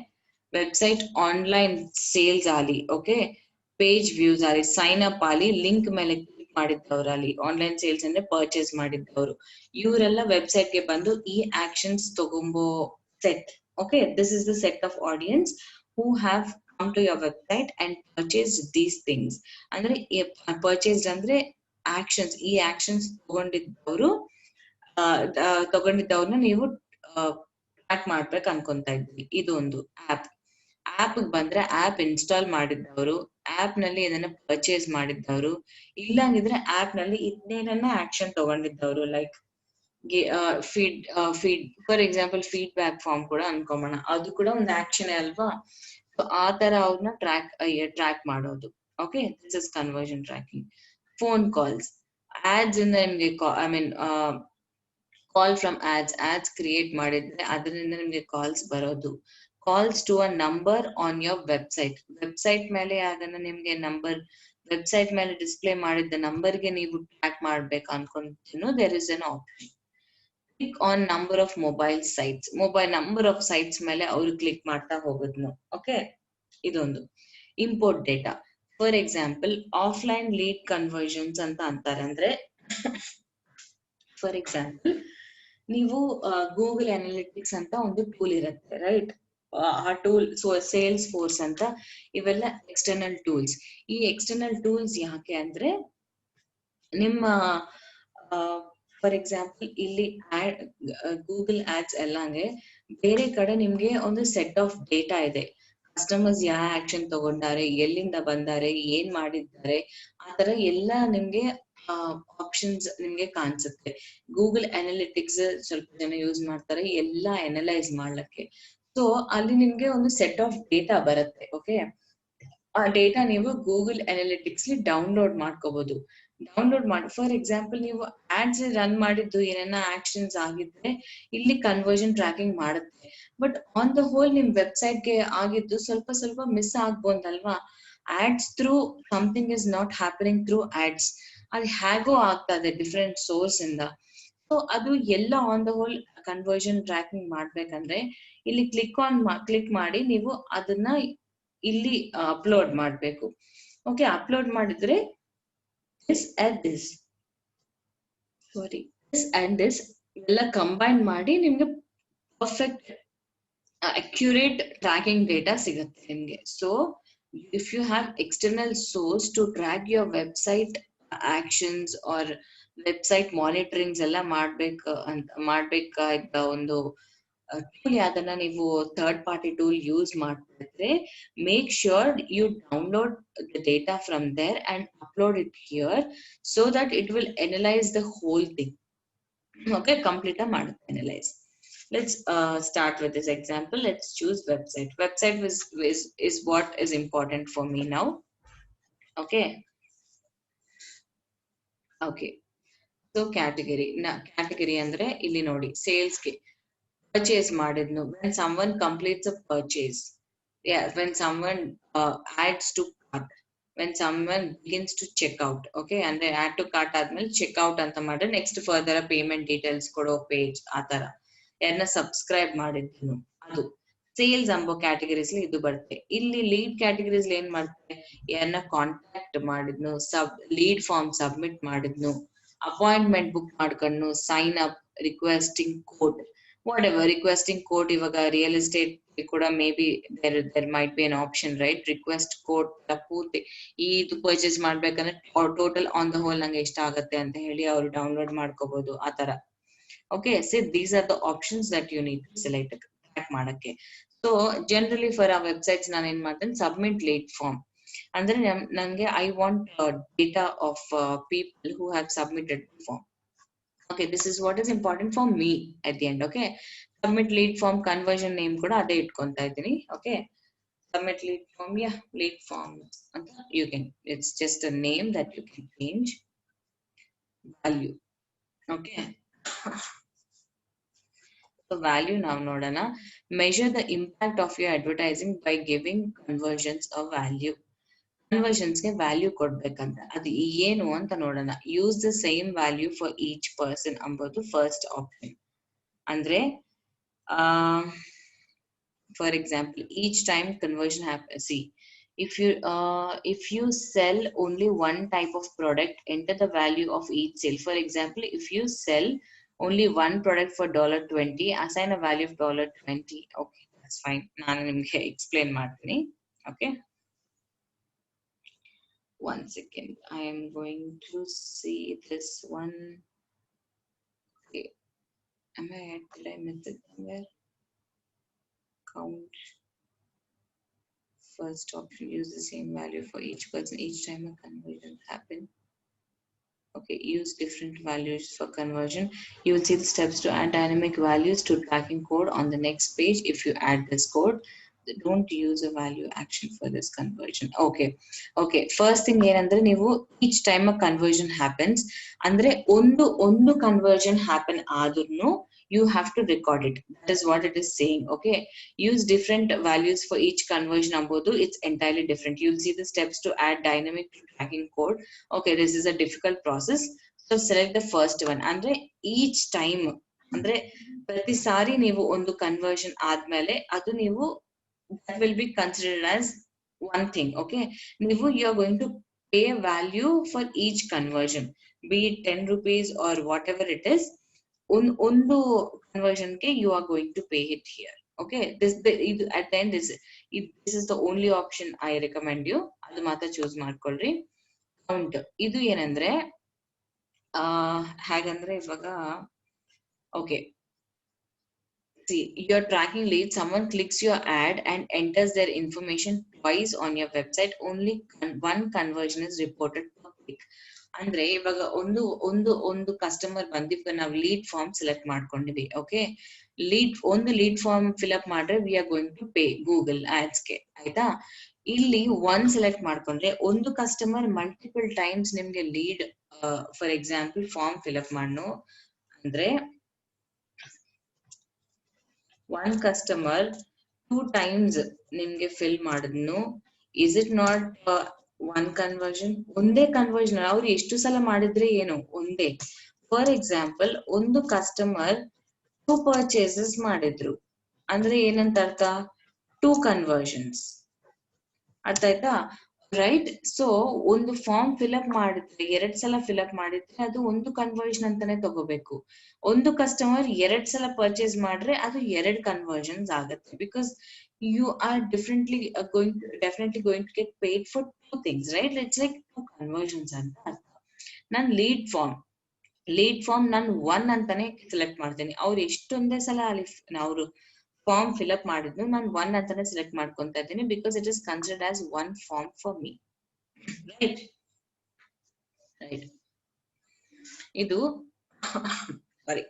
website online sales ಆಲಿ, okay, page views ಆಲಿ, sign up ಆಲಿ, link ಮೇಲೆ click ಮಾಡಿದ್ದವರಲ್ಲಿ, online sales ಅಂದ್ರೆ purchase ಮಾಡಿದ್ದವರು, ಇವರೆಲ್ಲ ವೆಬ್ಸೈಟ್ ಗೆ ಬಂದು ಈ ಆಕ್ಷನ್ಸ್ ತಗೊಂಬೋ set. Okay, this is the set of audience who have come to your website and purchase these things. ಅಂದ್ರೆ ಪರ್ಚೇಸ್ ಅಂದ್ರೆ ಆಕ್ಷನ್ಸ್, ಈ ಆಕ್ಷನ್ಸ್ ತಗೊಂಡಿದ್ದವ್ರನ್ನ ನೀವು ಟ್ರ್ಯಾಕ್ ಮಾಡ್ಬೇಕು ಅನ್ಕೊಂತ ಇದ್ವಿ. ಇದು ಒಂದು ಆಪ್ ಬಂದ್ರೆ ಆಪ್ ಇನ್ಸ್ಟಾಲ್ ಮಾಡಿದ್ದವರು, ಆಪ್ ನಲ್ಲಿ ಇದನ್ನ ಪರ್ಚೇಸ್ ಮಾಡಿದ್ದವರು, ಇಲ್ಲಾಂಗಿದ್ರೆ ಆಪ್ ನಲ್ಲಿ ಇನ್ನೇನನ್ನ ಆಕ್ಷನ್ ತಗೊಂಡಿದ್ದವರು. Like feed for example feedback form ಕೂಡ ಅನ್ಕೊಂಬೋಣ, ಅದು ಕೂಡ ಒಂದು ಆಕ್ಷನ್ ಅಲ್ವಾ? ಸೊ ಆ ತರ ಅವ್ರನ್ನ ಟ್ರ್ಯಾಕ್ ಮಾಡೋದು. Okay, this is conversion tracking. Phone calls, ads ಇಂದ ನಿಮ್ಗೆ I mean call from ads create ಮಾಡಿದ್ರೆ ಅದರಿಂದ ನಿಮ್ಗೆ ಕಾಲ್ಸ್ ಬರೋದು. Calls to a number on your website ಮೇಲೆ ಅದನ್ನ ನಿಮ್ಗೆ ನಂಬರ್ ವೆಬ್ಸೈಟ್ ಮೇಲೆ ಡಿಸ್ಪ್ಲೇ ಮಾಡಿದ್ದ ನಂಬರ್ಗೆ ನೀವು ಟ್ರ್ಯಾಕ್ ಮಾಡ್ಬೇಕು ಅನ್ಕೊಂತೀನೋ there is an option. Click on number of number of sites ಮೇಲೆ ಅವರು ಕ್ಲಿಕ್ ಮಾಡ್ತಾ ಹೋಗೋದ್ನು. ಓಕೆ, ಇದೊಂದು. Import data, for example offline lead conversions ಅಂತ ಅಂತಾರೆ. ಅಂದ್ರೆ ಫಾರ್ ಎಕ್ಸಾಂಪಲ್ ನೀವು ಗೂಗಲ್ ಅನಾಲಿಟಿಕ್ಸ್ ಅಂತ ಒಂದು ಟೂಲ್ ಇರುತ್ತೆ, ರೈಟ್? ಆ ಟೂಲ್ ಸೇಲ್ಸ್ ಫೋರ್ಸ್ ಅಂತ, ಇವೆಲ್ಲ ಎಕ್ಸ್ಟರ್ನಲ್ ಟೂಲ್ಸ್. ಈ ಎಕ್ಸ್ಟರ್ನಲ್ ಟೂಲ್ಸ್ ಯಾಕೆ ಅಂದ್ರೆ ನಿಮ್ಮ ಫಾರ್ ಎಕ್ಸಾಂಪಲ್ ಇಲ್ಲಿ ಗೂಗಲ್ ಆಡ್ಸ್ ಎಲ್ಲಾಂಗೆ ಬೇರೆ ಕಡೆ ನಿಮ್ಗೆ ಒಂದು ಸೆಟ್ ಆಫ್ ಡೇಟಾ ಇದೆ. ಕಸ್ಟಮರ್ಸ್ ಯಾವ ಆಕ್ಷನ್ ತಗೊಂಡಾರೆ, ಎಲ್ಲಿಂದ ಬಂದಾರೆ, ಏನ್ ಮಾಡಿದ್ದಾರೆ, ಆತರ ಎಲ್ಲ ನಿಮ್ಗೆ ಆಪ್ಷನ್ಸ್ ನಿಮ್ಗೆ ಕಾಣಿಸುತ್ತೆ. ಗೂಗಲ್ ಅನಾಲಿಟಿಕ್ಸ್ ಸ್ವಲ್ಪ ಜನ ಯೂಸ್ ಮಾಡ್ತಾರೆ ಎಲ್ಲ ಅನಲೈಸ್ ಮಾಡ್ಲಿಕ್ಕೆ. ಸೊ ಅಲ್ಲಿ ನಿಮ್ಗೆ ಒಂದು ಸೆಟ್ ಆಫ್ ಡೇಟಾ ಬರುತ್ತೆ. ಓಕೆ, ಆ ಡೇಟಾ ನೀವು ಗೂಗಲ್ ಅನಾಲಿಟಿಕ್ಸ್ ಡೌನ್ಲೋಡ್ ಮಾಡ್ಕೋಬಹುದು. ಡೌನ್ಲೋಡ್ ಮಾಡಿ ಫಾರ್ ಎಕ್ಸಾಂಪಲ್ ನೀವು ಆಡ್ಸ್ ರನ್ ಮಾಡಿದ್ದು ಏನೇನ ಆಕ್ಷನ್ಸ್ ಆಗಿದ್ರೆ ಇಲ್ಲಿ ಕನ್ವರ್ಷನ್ ಟ್ರ್ಯಾಕಿಂಗ್ ಮಾಡುತ್ತೆ. ಬಟ್ ಆನ್ ದ ಹೋಲ್ ನಿಮ್ ವೆಬ್ಸೈಟ್ಗೆ ಆಗಿದ್ದು ಸ್ವಲ್ಪ ಮಿಸ್ ಆಗ್ಬೋದಲ್ವಾ? Ads through something is not happening through ads, ಅದು ಹೇಗೋ ಆಗ್ತಾ ಇದೆ ಡಿಫ್ರೆಂಟ್ ಸೋರ್ಸ್ ಇಂದ. ಸೊ ಅದು ಎಲ್ಲ on the whole conversion tracking ಮಾಡ್ಬೇಕಂದ್ರೆ ಇಲ್ಲಿ ಕ್ಲಿಕ್ ಮಾಡಿ ನೀವು ಅದನ್ನ ಇಲ್ಲಿ ಅಪ್ಲೋಡ್ ಮಾಡ್ಬೇಕು. ಓಕೆ, ಅಪ್ಲೋಡ್ ಮಾಡಿದ್ರೆ ದಿಸ್ ಅಂಡ್ ದಿಸ್ ಎಲ್ಲ ಕಂಬೈನ್ ಮಾಡಿ ನಿಮ್ಗೆ ಪರ್ಫೆಕ್ಟ್ ಅಕ್ಯುರೇಟ್ ಟ್ರ್ಯಾಕಿಂಗ್ ಡೇಟಾ ಸಿಗುತ್ತೆ ನಿಮ್ಗೆ. So if you have external source to track your website actions or website monitorings ಎಲ್ಲ ಮಾಡ್ಬೇಕಾದ ಒಂದು ಟೂಲ್ ಯಾವ್ದನ್ನ ನೀವು ಥರ್ಡ್ ಪಾರ್ಟಿ ಟೂಲ್ ಯೂಸ್ ಮಾಡ್ತಿದ್ರೆ, make sure you download the data from there and upload it here so that it will analyse the whole thing. Okay, complete ಮಾಡುತ್ತೆ analyse. Let's start with this example. Let's choose website. Website is what is important for me now. Okay. So category ಅಂದ್ರೆ ಇಲ್ಲಿ ನೋಡಿ ಸೇಲ್ಸ್ಗೆ purchase ಮಾಡಿದ್ನು. When someone completes a purchase, when someone adds to cart, when someone begins to check out. Okay, ಅಂದ್ರೆ add to cart ಆದ್ಮೇಲೆ check out ಅಂತ ಮಾಡಿದ್ರೆ next further payment details ಕೊಡೋ page ಆತರ. ಯಾರನ್ನ ಸಬ್ಸ್ಕ್ರೈಬ್ ಮಾಡಿದ್ನು ಅದು ಸೇಲ್ಸ್ ಅಂಬೋ ಕ್ಯಾಟಗರೀಸ್ ಇದು ಬರುತ್ತೆ. ಇಲ್ಲಿ ಲೀಡ್ ಕ್ಯಾಟಗರೀಸ್ ಏನ್ ಮಾಡ್ತಾರೆ, ಯಾರನ್ನ ಕಾಂಟ್ಯಾಕ್ಟ್ ಮಾಡಿದ್ನು, ಲೀಡ್ ಫಾರ್ಮ್ ಸಬ್ಮಿಟ್ ಮಾಡಿದ್ನು, ಅಪಾಯಿಂಟ್ಮೆಂಟ್ ಬುಕ್ ಮಾಡ್ಕೊಂಡು, sign up, requesting code, whatever requesting code. ಇವಾಗ ರಿಯಲ್ ಎಸ್ಟೇಟ್ ಕೂಡ maybe there might be an option, right? Request code ಪೂರ್ತಿ ಇದು ಪರ್ಚೇಸ್ ಮಾಡ್ಬೇಕಂದ್ರೆ ಟೋಟಲ್ ಆನ್ ದ ಹೋಲ್ ನಂಗೆ ಎಷ್ಟ ಆಗತ್ತೆ ಅಂತ ಹೇಳಿ ಅವ್ರು ಡೌನ್ಲೋಡ್ ಮಾಡ್ಕೋಬಹುದು ಆತರ. Okay, so these are the options that you need to select track ಮಾಡಕ್ಕೆ. So generally for our websites ನಾನು ಏನ್ ಮಾಡ್ತೇನೆ, submit lead form ಅಂದ್ರೆ ನಂಗೆ I want data of people who have submitted the form. Okay, this is what is important for me at the end. Okay, submit lead form conversion name ಕೂಡ ಅದೇ ಇಟ್ಕೊಂತಾ ಇದ್ದೀನಿ. Okay, submit lead form, lead form ಅಂತ you can, it's just a name that you can change. Value. Okay. So value now nodana, measure the impact of your advertising by giving conversions a value. Conversions ಗೆ value ಕೊಡ್ಬೇಕಂತ ಅದು ಏನು ಅಂತ ನೋಡೋಣ. Use the same value for each person ಅಂಬೋದು first option. ಅಂದ್ರೆ for example each time conversion happens, see if you sell only one type of product, enter the value of each sale. For example, if you sell only one product for $20, assign a value of $20. Okay, that's fine. ನಾನು ನಿಮಗೆ explain ಮಾಡ್ತೀನಿ. Okay, one second, I am going to see this one. Okay, did I miss it somewhere? Count. First option, use the same value for each person each time a conversion happens. Okay, use different values for conversion. You will see the steps to add dynamic values to tracking code on the next page. If you add this code, don't use a value action for this conversion. Okay, first thing ಏನಂದ್ರೆ ನೀವು each time a conversion happens ಅಂದ್ರೆ ಒಂದು conversion happen ಆದ್ರೂ you have to record it. That is what it is saying. Okay, use different values for each conversion ambodu, it's entirely different. You'll see the steps to add dynamic tracking code. Okay, this is a difficult process, so select the first one. ಅಂದ್ರೆ each time ಅಂದ್ರೆ ಪ್ರತಿ ಸಾರಿ ನೀವು ಒಂದು conversion ಆದ್ಮೇಲೆ ಅದು ನೀವು that will be considered as one thing. Okay, ನೀವು you are going to pay a value for each conversion, be it 10 rupees or whatever it is. ಒಂದು conversion ಗೆ you are going to pay it here. Okay, at the end this is the only option I recommend you. ಅದು ಮಾತ್ರ choose ಮಾಡ್ಕೊಳ್ರಿ. count ಇದು ಏನಂದ್ರೆ ಹಾಗಂದ್ರೆ ಇವಾಗ okay, see, you're tracking leads, someone clicks your ad and enters their information twice on your website, only one conversion is reported per click. ಅಂದ್ರೆ ಇವಾಗ ಒಂದು ಕಸ್ಟಮರ್ ಬಂದಿವಾಗ ನಾವು ಲೀಡ್ ಫಾರ್ಮ್ ಸೆಲೆಕ್ಟ್ ಮಾಡ್ಕೊಂಡಿವಿ. ಓಕೆ, ಲೀಡ್ ಫಾರ್ಮ್ ಫಿಲ್ಅಪ್ ಮಾಡ್ರೆ we are going to pay Google ಆಡ್ಸ್ಗೆ, ಆಯ್ತಾ. ಇಲ್ಲಿ ಸೆಲೆಕ್ಟ್ ಮಾಡ್ಕೊಂಡ್ರೆ ಒಂದು ಕಸ್ಟಮರ್ ಮಲ್ಟಿಪಲ್ ಟೈಮ್ಸ್ ನಿಮ್ಗೆ lead for example form fill up ಮಾಡೋ ಅಂದ್ರೆ one customer 2 times ನಿಮ್ಗೆ ಫಿಲ್ ಮಾಡಿದ್ನು, is it not one conversion? ಒಂದೇ ಕನ್ವರ್ಷನ್ ಅವ್ರು ಎಷ್ಟು ಸಲ ಮಾಡಿದ್ರೆ ಏನು ಒಂದೇ. ಫಾರ್ ಎಕ್ಸಾಂಪಲ್ ಒಂದು ಕಸ್ಟಮರ್ 2 ಪರ್ಚೇಸಸ್ ಮಾಡಿದ್ರು ಅಂದ್ರೆ ಏನಂತ ಅರ್ಥ, 2 ಕನ್ವರ್ಷನ್ಸ್, ಅರ್ಥ ಆಯ್ತಾ, ರೈಟ್. ಸೊ ಒಂದು ಫಾರ್ಮ್ ಫಿಲ್ಅಪ್ ಮಾಡಿದ್ರೆ 2 ಸಲ ಫಿಲ್ಅಪ್ ಮಾಡಿದ್ರೆ ಅದು ಒಂದು ಕನ್ವರ್ಷನ್ ಅಂತಾನೆ ತಗೋಬೇಕು. ಒಂದು ಕಸ್ಟಮರ್ 2 ಸಲ ಪರ್ಚೇಸ್ ಮಾಡ್ರೆ ಅದು 2 ಕನ್ವರ್ಷನ್ಸ್ ಆಗುತ್ತೆ, because you are definitely going to get paid for 2 things, right. It's like 2 conversions ಅಂತ ಅರ್ಥ. ನಾನ್ ಲೀಡ್ ಫಾರ್ಮ್ ನಾನು 1 ಅಂತಾನೆ ಸೆಲೆಕ್ಟ್ ಮಾಡ್ತೀನಿ. ಅವ್ರು ಎಷ್ಟೊಂದೇ ಸಲ ಅಲ್ಲಿ ಅವರು ಫಾರ್ಮ್ ಫಿಲ್ಅಪ್ ಮಾಡಿದ್ನು ನಾನು 1 ಅಂತಾನೆ ಸೆಲೆಕ್ಟ್ ಮಾಡ್ಕೊಂತ ಇದ್ದೀನಿ, because it is considered as 1 form for me, right. ಇದು ಸಾರಿ,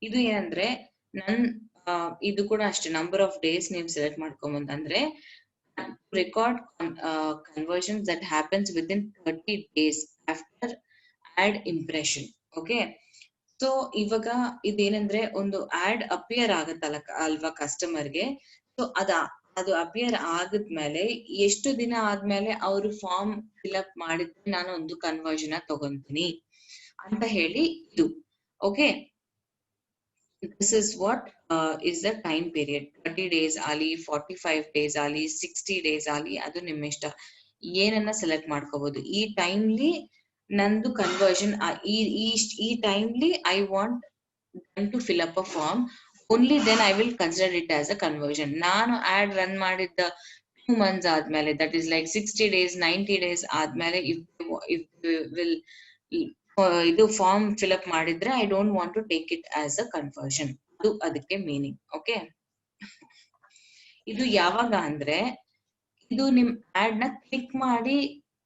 ಇದು ಏನಂದ್ರೆ ಇದು ಕೂಡ ಅಷ್ಟೇ, ನಂಬರ್ ಆಫ್ ಡೇಸ್ ನೀವು ಸೆಲೆಕ್ಟ್ ಮಾಡ್ಕೊಂಬಂದ್ ಅಂದ್ರೆ record conversion that happens within 30 days after ad impression. Okay, so ಇವಾಗ ಇದೇನಂದ್ರೆ ಒಂದು ಆಡ್ ಅಪಿಯರ್ ಆಗತ್ತಲ್ಲ ಅಲ್ವಾ ಕಸ್ಟಮರ್ಗೆ, ಸೊ ಅದು ಅಪಿಯರ್ ಆಗದ್ಮೇಲೆ ಎಷ್ಟು ದಿನ ಆದ್ಮೇಲೆ ಅವರು ಫಾರ್ಮ್ ಫಿಲ್ಅಪ್ ಮಾಡಿದ್ರೆ ನಾನು ಒಂದು ಕನ್ವರ್ಷನ್ ತಗೊಂತೀನಿ ಅಂತ ಹೇಳಿ ಇದು. Okay, this is what is the time period. 30 days ali, 45 days ali, 60 days ali, ಅದು ನಿಮ್ಮ ಇಷ್ಟ, ಏನನ್ನ ಸೆಲೆಕ್ಟ್ ಮಾಡ್ಕೋಬಹುದು. ಈ ಟೈಮ್ಲಿ ನಂದು ಕನ್ವರ್ಷನ್, ಈ timely I want them to fill up a form, only then I will consider it as a conversion. ನಾನು add run ಮಾಡಿದ್ದ 2 months ಆದ್ಮೇಲೆ, that is like 60 days 90 days ಆದ್ಮೇಲೆ if will ಇದು form fill up ಮಾಡಿದ್ರೆ I don't want to take it as a conversion, ಅದು ಅದಕ್ಕೆ meaning. Okay, ಇದು ಯಾವಾಗ ಅಂದ್ರೆ ಇದು ನಿಮ್ ಆಡ್ ನ ಕ್ಲಿಕ್ ಮಾಡಿ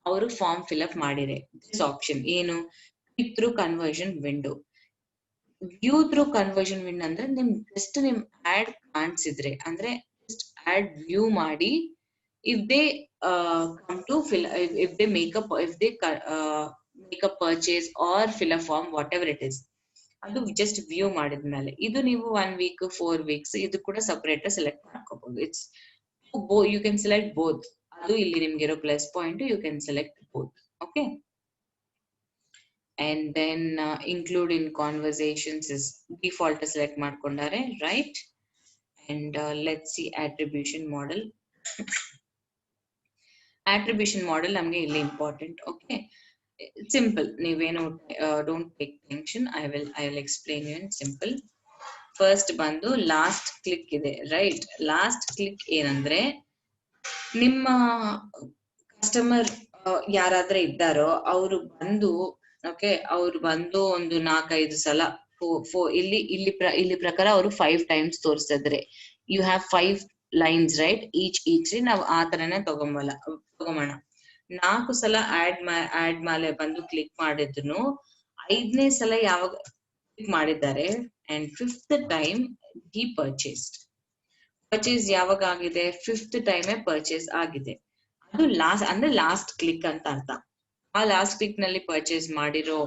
ಅವರು ಫಾರ್ಮ್ ಫಿಲ್ಅಪ್ ಮಾಡಿರೆ, ದಿಸ್ ಆಪ್ಷನ್ ಏನು, click through conversion window. View through conversion window ಅಂದ್ರೆ ಜಸ್ಟ್ ನಿಮ್ ಆಡ್ ಕಾಣಿಸಿದ್ರೆ, ಅಂದ್ರೆ ಜಸ್ಟ್ ಆಡ್ ವ್ಯೂ ಮಾಡಿ if they come to fill, if they make a purchase or fill a form, whatever it is, ಅದು just view ಮಾಡಿದ್ಮೇಲೆ ಇದು ನೀವು 1 week 4 weeks ಇದು ಕೂಡ ಸಪರೇಟ್ ಸೆಲೆಕ್ಟ್ ಮಾಡ್ಕೋಬಹುದು. It's you can select both, ಅದು ಇಲ್ಲಿ ನಿಮ್ಗೆ ಇರೋ plus point, you can select both. Okay, and then include in conversations is default select ಮಾಡ್ಕೊಂಡಾರೆ, right. And let's see attribution model. Attribution model ನಮಗೆ ಇಲ್ಲಿ ಇಂಪಾರ್ಟೆಂಟ್. ಓಕೆ, ಸಿಂಪಲ್, ನೀವೇನು don't take tension, I will explain you in simple. First ಬಂದು last click ಇದೆ, right. Last click ಏನಂದ್ರೆ ನಿಮ್ಮ customer ಯಾರಾದ್ರೆ ಇದ್ದಾರೋ ಅವರು ಬಂದು, ಓಕೆ, ಅವ್ರು ಬಂದು ಒಂದು 4-5 ಸಲ ಇಲ್ಲಿ ಪ್ರಕಾರ ಅವರು 5 times ತೋರಿಸ್ತಾ ಇದ್ರೆ, you have 5 lines, right. Each ನಾವು ಆ ತರನೇ ತಗೊಂಬೋಣ. 4 ಸಲ ಆಡ್ ಮೇಲೆ ಬಂದು ಕ್ಲಿಕ್ ಮಾಡಿದ್ರು, 5ನೇ ಸಲ ಯಾವಾಗ ಕ್ಲಿಕ್ ಮಾಡಿದ್ದಾರೆ and 5th time he purchased. Purchase ಯಾವಾಗ ಆಗಿದೆ, 5th ಟೈಮೇ ಪರ್ಚೇಸ್ ಆಗಿದೆ. ಅದು ಲಾಸ್ಟ್ ಅಂದ್ರೆ ಲಾಸ್ಟ್ ಕ್ಲಿಕ್ ಅಂತ ಅರ್ಥ. ಆ ಲಾಸ್ಟ್ ಕ್ಲಿಕ್ ನಲ್ಲಿ ಪರ್ಚೇಸ್ ಮಾಡಿರೋ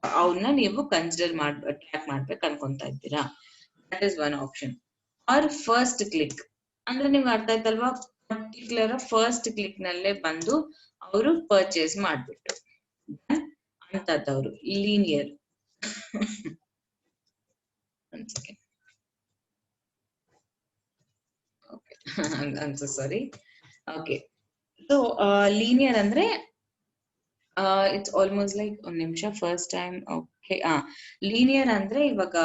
ಅವನ್ನ ನೀವು ಕನ್ಸಿಡರ್ ಟ್ರ್ಯಾಕ್ ಮಾಡ್ಬೇಕು ಅನ್ಕೊಂತ ಇದ್ದೀರಾ. That is one option. Or first click ಅಂದ್ರೆ ನಿಮ್ಗೆ ಅರ್ಥ ಆಯ್ತಲ್ವಾ, ಪರ್ಟಿಕ್ಯುಲರ್ ಫಸ್ಟ್ ಕ್ಲಿಕ್ ನಲ್ಲೇ ಬಂದು ಅವರು ಪರ್ಚೇಸ್ ಮಾಡ್ಬಿಟ್ಟು ಅಂತದವ್ರು ಲೀನಿಯರ್. ಸಾರಿ. ಓಕೆ, ಸೊ ಲೀನಿಯರ್ ಅಂದ್ರೆ ಇಟ್ಸ್ ಆಲ್ಮೋಸ್ಟ್ ಲೈಕ್ ಒಂದ್ ನಿಮಿಷ ಫಸ್ಟ್ ಟೈಮ್. ಓಕೆ, ಲೀನಿಯರ್ ಅಂದ್ರೆ ಇವಾಗ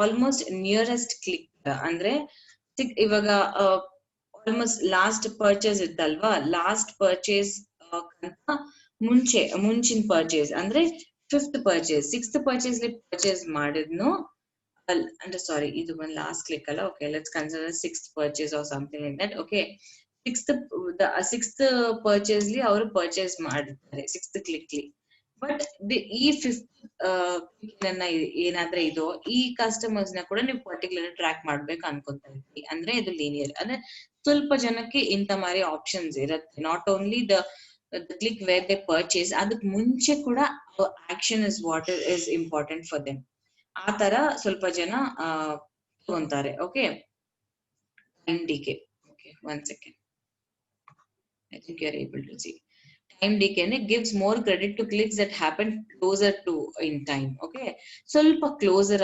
ಆಲ್ಮೋಸ್ಟ್ ನಿಯರೆಸ್ಟ್ ಕ್ಲಿಕ್ ಅಂದ್ರೆ ಇವಾಗ ಆಲ್ಮೋಸ್ಟ್ ಲಾಸ್ಟ್ ಪರ್ಚೇಸ್ ಇತ್ತಲ್ವಾ, ಲಾಸ್ಟ್ ಪರ್ಚೇಸ್ ಮುಂಚಿನ ಪರ್ಚೇಸ್ ಅಂದ್ರೆ 5th purchase 6th purchase purchase ಮಾಡಿದ್ನು ಅಂದ್ರೆ ಸಾರಿ, ಇದು ಒಂದು ಲಾಸ್ಟ್ ಕ್ಲಿಕ್ ಅಲ್ಲ. Okay, let's consider 6th purchase or something like that. Okay, 6th purchase ಅವರು ಪರ್ಚೇಸ್ ಮಾಡಿರ್ತಾರೆ 6th ಕ್ಲಿಕ್. ಬಟ್ ಈ 5th ಏನಾದ್ರೆ ಇದು ಈ ಕಸ್ಟಮರ್ಸ್ ನ ಕೂಡ ನೀವು ಪರ್ಟಿಕ್ಯುಲರ್ ಟ್ರ್ಯಾಕ್ ಮಾಡ್ಬೇಕು ಅನ್ಕೊಂತ ಇದ್ದೀವಿ ಅಂದ್ರೆ ಇದು ಲೀನಿಯರ್. ಅಂದ್ರೆ ಸ್ವಲ್ಪ ಜನಕ್ಕೆ ಇಂತ ಮಾರಿ ಆಪ್ಷನ್ಸ್ ಇರುತ್ತೆ. Not only the click where they purchase, ಅದಕ್ಕೆ ಮುಂಚೆ ಕೂಡ action is what is important for them. ಆ ತರ ಸ್ವಲ್ಪ ಜನ ತಗೊಂತಾರೆ. Okay, time decay. Okay, 1 second. I think you are able to see. Time decay gives more credit to clicks that happen closer to in time. Okay, ಸ್ವಲ್ಪ closer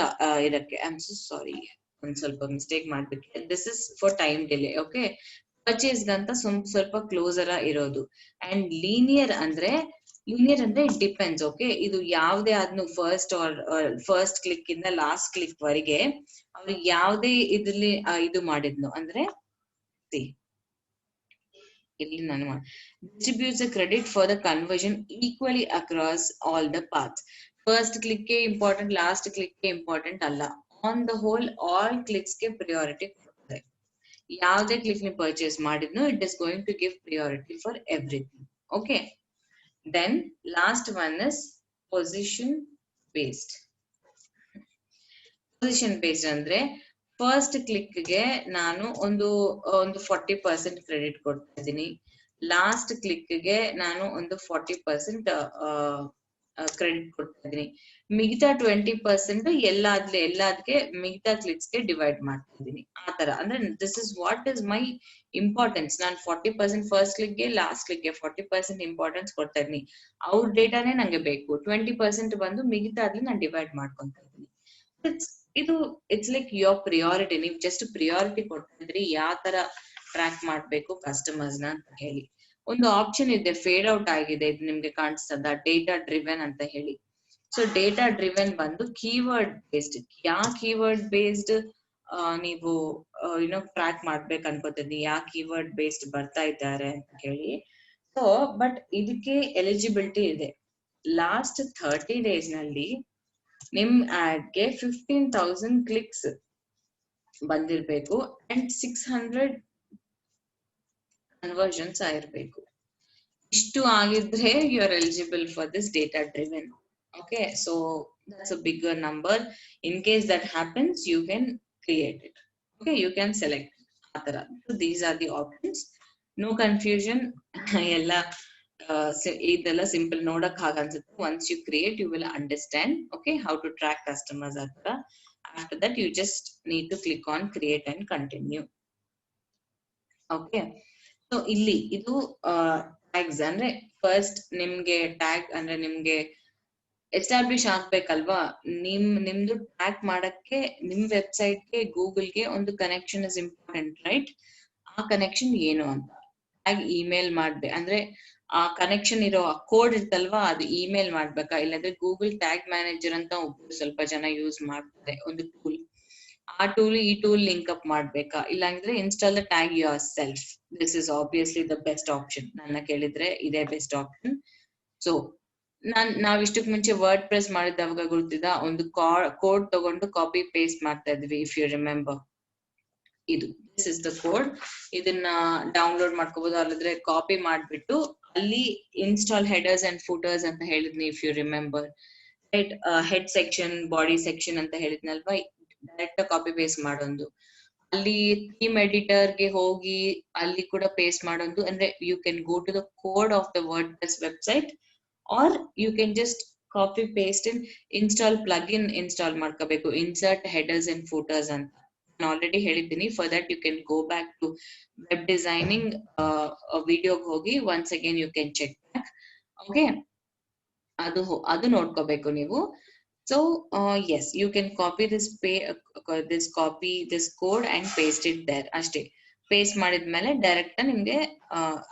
ಇರಕ್ಕೆ. I'm so sorry, ಒಂದ್ ಸ್ವಲ್ಪ mistake ಮಾಡ್ಬಿಟ್ಟೆ. This is for time delay. Okay, purchase ಗಂತ ಸ್ವಲ್ಪ closer ಇರೋದು. And linear ಅಂದ್ರೆ it depends. Okay, ಇದು ಯಾವ್ದೇ ಆದ್ನು ಫಸ್ಟ್ ಕ್ಲಿಕ್ ಇಂದ ಲಾಸ್ಟ್ ಕ್ಲಿಕ್ ವರೆಗೆ ಅವ್ರು ಯಾವ್ದೇ ಇದ್ರಲ್ಲಿ ಇದು ಮಾಡಿದ್ನು ಅಂದ್ರೆ ಇಲ್ಲಿ ನಾನು distributes the credit for the conversion equally across all the paths. First click ಗೆ important, last click ಗೆ important ಅಲ್ಲ. On the whole, all clicks ಗೆ priority ಕೊಡ್ತಾರೆ. ಯಾವ್ದೇ ಕ್ಲಿಕ್ ನಿ purchase ಮಾಡಿದ್ನು it is going to give priority for everything. Okay, then last one is position based. Position based ಅಂದ್ರೆ first click ಗೆ ನಾನು ಒಂದು 40% ಕ್ರೆಡಿಟ್ ಕೊಡ್ತಾ ಇದ್ದೀನಿ. ಲಾಸ್ಟ್ ಕ್ಲಿಕ್ ಗೆ ನಾನು ಒಂದು 40% ಕ್ರೆಡಿಟ್ ಕೊಡ್ತಾ ಇದ್ದೀನಿ. ಮಿಗತಾ 20% ಎಲ್ಲದಕ್ಕೆ ಮಿಗತಾ ಕ್ಲಿಕ್ಸ್ ಗೆ ಡಿವೈಡ್ ಮಾಡ್ತಾ ಇದ್ದೀನಿ. ಆ ತರ ಅಂದ್ರೆ this is what is my importance. ನಾನು 40% ಫಸ್ಟ್ ಕ್ಲಿಕ್ ಗೆ ಲಾಸ್ಟ್ ಕ್ಲಿಕ್ ಗೆ 40% ಇಂಪಾರ್ಟೆನ್ಸ್ ಕೊಡ್ತಾ ಇದ್ದೀನಿ. ಅವ್ರ ಡೇಟಾನೇ ನಂಗೆ ಬೇಕು. 20% ಬಂದು ಮಿಗತಾದ್ಲಿ ನಾನು ಡಿವೈಡ್ ಮಾಡ್ಕೊಂತ ಇದ್ದೀನಿ. It's like your priority. ನೀವು ಜಸ್ಟ್ ಪ್ರಿಯಾರಿಟಿ ಕೊಟ್ಟಿದ್ರಿ ಯಾವ ತರ ಟ್ರ್ಯಾಕ್ ಮಾಡ್ಬೇಕು ಕಸ್ಟಮರ್ಸ್ ನ ಅಂತ ಹೇಳಿ. ಒಂದು ಆಪ್ಷನ್ ಇದೆ, ಫೇಡ್ ಔಟ್ ಆಗಿದೆ, ಇದು ನಿಮ್ಗೆ ಕಾಣಿಸ್ತದ, ಡೇಟಾ ಡ್ರಿವೆನ್ ಅಂತ ಹೇಳಿ. ಸೊ ಡೇಟಾ ಡ್ರಿವೆನ್ ಬಂದು ಕೀವರ್ಡ್ ಬೇಸ್ಡ್. ಯಾವ ಕೀವರ್ಡ್ ಬೇಸ್ಡ್ ನೀವು ಟ್ರ್ಯಾಕ್ ಮಾಡ್ಬೇಕು ಅನ್ಕೋತಿದ್ನಿ, ಯಾವ ಕೀವರ್ಡ್ ಬೇಸ್ಡ್ ಬರ್ತಾ ಇದ್ದಾರೆ ಅಂತ ಹೇಳಿ. ಸೊ ಬಟ್ ಇದಕ್ಕೆ ಎಲಿಜಿಬಿಲಿಟಿ ಇದೆ. ಲಾಸ್ಟ್ 30 days ನಲ್ಲಿ ನಿಮ್ ಆಡ್ಗೆ 15,000 ಕ್ಲಿಕ್ಸ್ ಬಂದಿರ್ಬೇಕು ಅಂಡ್ 600 ಕನ್ವರ್ಷನ್ಸ್ ಆಗಿರ್ಬೇಕು. ಇಷ್ಟು ಆಗಿದ್ರೆ you are eligible for this data driven. Okay, so that's a bigger number. In case that happens you can create it. Okay, you can select ಆ ತರ. So these are the options. No confusion. ಎಲ್ಲ ಇದೆಲ್ಲ simple ನೋಡಕ್ ಹಾಗ ಅನ್ಸುತ್ತೆ. Once you create you will understand okay how to track customers ಆ ತರ. After that you just need to click on create and continue. Okay, so ಇಲ್ಲಿ ಇದು tags ಅಂದ್ರೆ ಫಸ್ಟ್ ನಿಮ್ಗೆ ಟ್ಯಾಗ್ ಅಂದ್ರೆ ನಿಮ್ಗೆ ಎಸ್ಟಾಬ್ಲಿಷ್ ಆಗ್ಬೇಕಲ್ವಾ. ನಿಮ್ದು ಟ್ಯಾಗ್ ಮಾಡಕ್ಕೆ ನಿಮ್ ವೆಬ್ಸೈಟ್ಗೆ ಗೂಗಲ್ಗೆ ಒಂದು ಕನೆಕ್ಷನ್ ಇಸ್ ಇಂಪಾರ್ಟೆಂಟ್, ರೈಟ್? ಆ ಕನೆಕ್ಷನ್ ಏನು ಅಂತ ಟ್ಯಾಗ್ ಇಮೇಲ್ ಅಂದ್ರೆ ಆ ಕನೆಕ್ಷನ್ ಇರೋ ಕೋಡ್ ಇರ್ತಲ್ವಾ, ಅದು ಇಮೇಲ್ ಮಾಡ್ಬೇಕಾ, ಇಲ್ಲಾಂದ್ರೆ ಗೂಗಲ್ ಟ್ಯಾಗ್ ಮ್ಯಾನೇಜರ್ ಅಂತ ಒಬ್ರು ಸ್ವಲ್ಪ ಜನ ಯೂಸ್ ಮಾಡ್ತಾರೆ, ಒಂದು ಟೂಲ್. ಆ ಟೂಲ್ ಈ ಟೂಲ್ ಲಿಂಕ್ ಅಪ್ ಮಾಡ್ಬೇಕಾ, ಇಲ್ಲಾಂದ್ರೆ install the tag your self. This is obviously the best option. ನನ್ನ ಕೇಳಿದ್ರೆ ಇದೇ ಬೆಸ್ಟ್ ಆಪ್ಷನ್. ಸೊ ನಾವ್ ಇಷ್ಟಕ್ ಮುಂಚೆ ವರ್ಡ್ ಪ್ರೆಸ್ ಮಾಡಿದವಾಗ ಗೊತ್ತಿದ್ದ ಒಂದು ಕೋಡ್ ತಗೊಂಡು ಕಾಪಿ ಪೇಸ್ಟ್ ಮಾಡ್ತಾ ಇದ್ವಿ, ಇಫ್ ಯು ರಿಮೆಂಬರ್. ಇದು ದಿಸ್ ಇಸ್ ದ ಕೋಡ್. ಇದನ್ನ ಡೌನ್ಲೋಡ್ ಮಾಡ್ಕೋಬಹುದು, ಅಲ್ಲದ್ರೆ ಕಾಪಿ ಮಾಡ್ಬಿಟ್ಟು ಅಲ್ಲಿ ಇನ್ಸ್ಟಾಲ್ ಹೆಡರ್ಸ್ ಅಂಡ್ ಫೂಟರ್ಸ್ ಅಂತ ಹೇಳಿದ್ನಿ, if you remember, right? Head section, body section ಅಂತ ಹೇಳಿದ್ನಲ್ವಾ, ಡೈರೆಕ್ಟ್ ಕಾಪಿ ಪೇಸ್ಟ್ ಮಾಡೋದು. ಅಲ್ಲಿ ಥೀಮ್ ಎಡಿಟರ್ ಗೆ ಹೋಗಿ ಅಲ್ಲಿ ಕೂಡ ಪೇಸ್ಟ್ ಮಾಡೋದು. ಅಂದ್ರೆ you can go to the code of the WordPress website, or you can just copy paste in install plugin install ಮಾಡ್ಕೋಬೇಕು, ಇನ್ಸರ್ಟ್ ಹೆಡರ್ಸ್ ಅಂಡ್ ಫೂಟರ್ಸ್ ಅಂತ ನಾನು ಆಲ್ರೆಡಿ ಹೇಳಿದ್ದೀನಿ. For that you can go back to web designing ವಿಡಿಯೋಗೆ ಹೋಗಿ once again you can check back. Okay, ಅದು ನೋಡ್ಕೋಬೇಕು ನೀವು. So yes, you can copy this code and paste it there. ಅಷ್ಟೇ, paste ಮಾಡಿದ್ಮೇಲೆ ಡೈರೆಕ್ಟ್ ನಿಮ್ಗೆ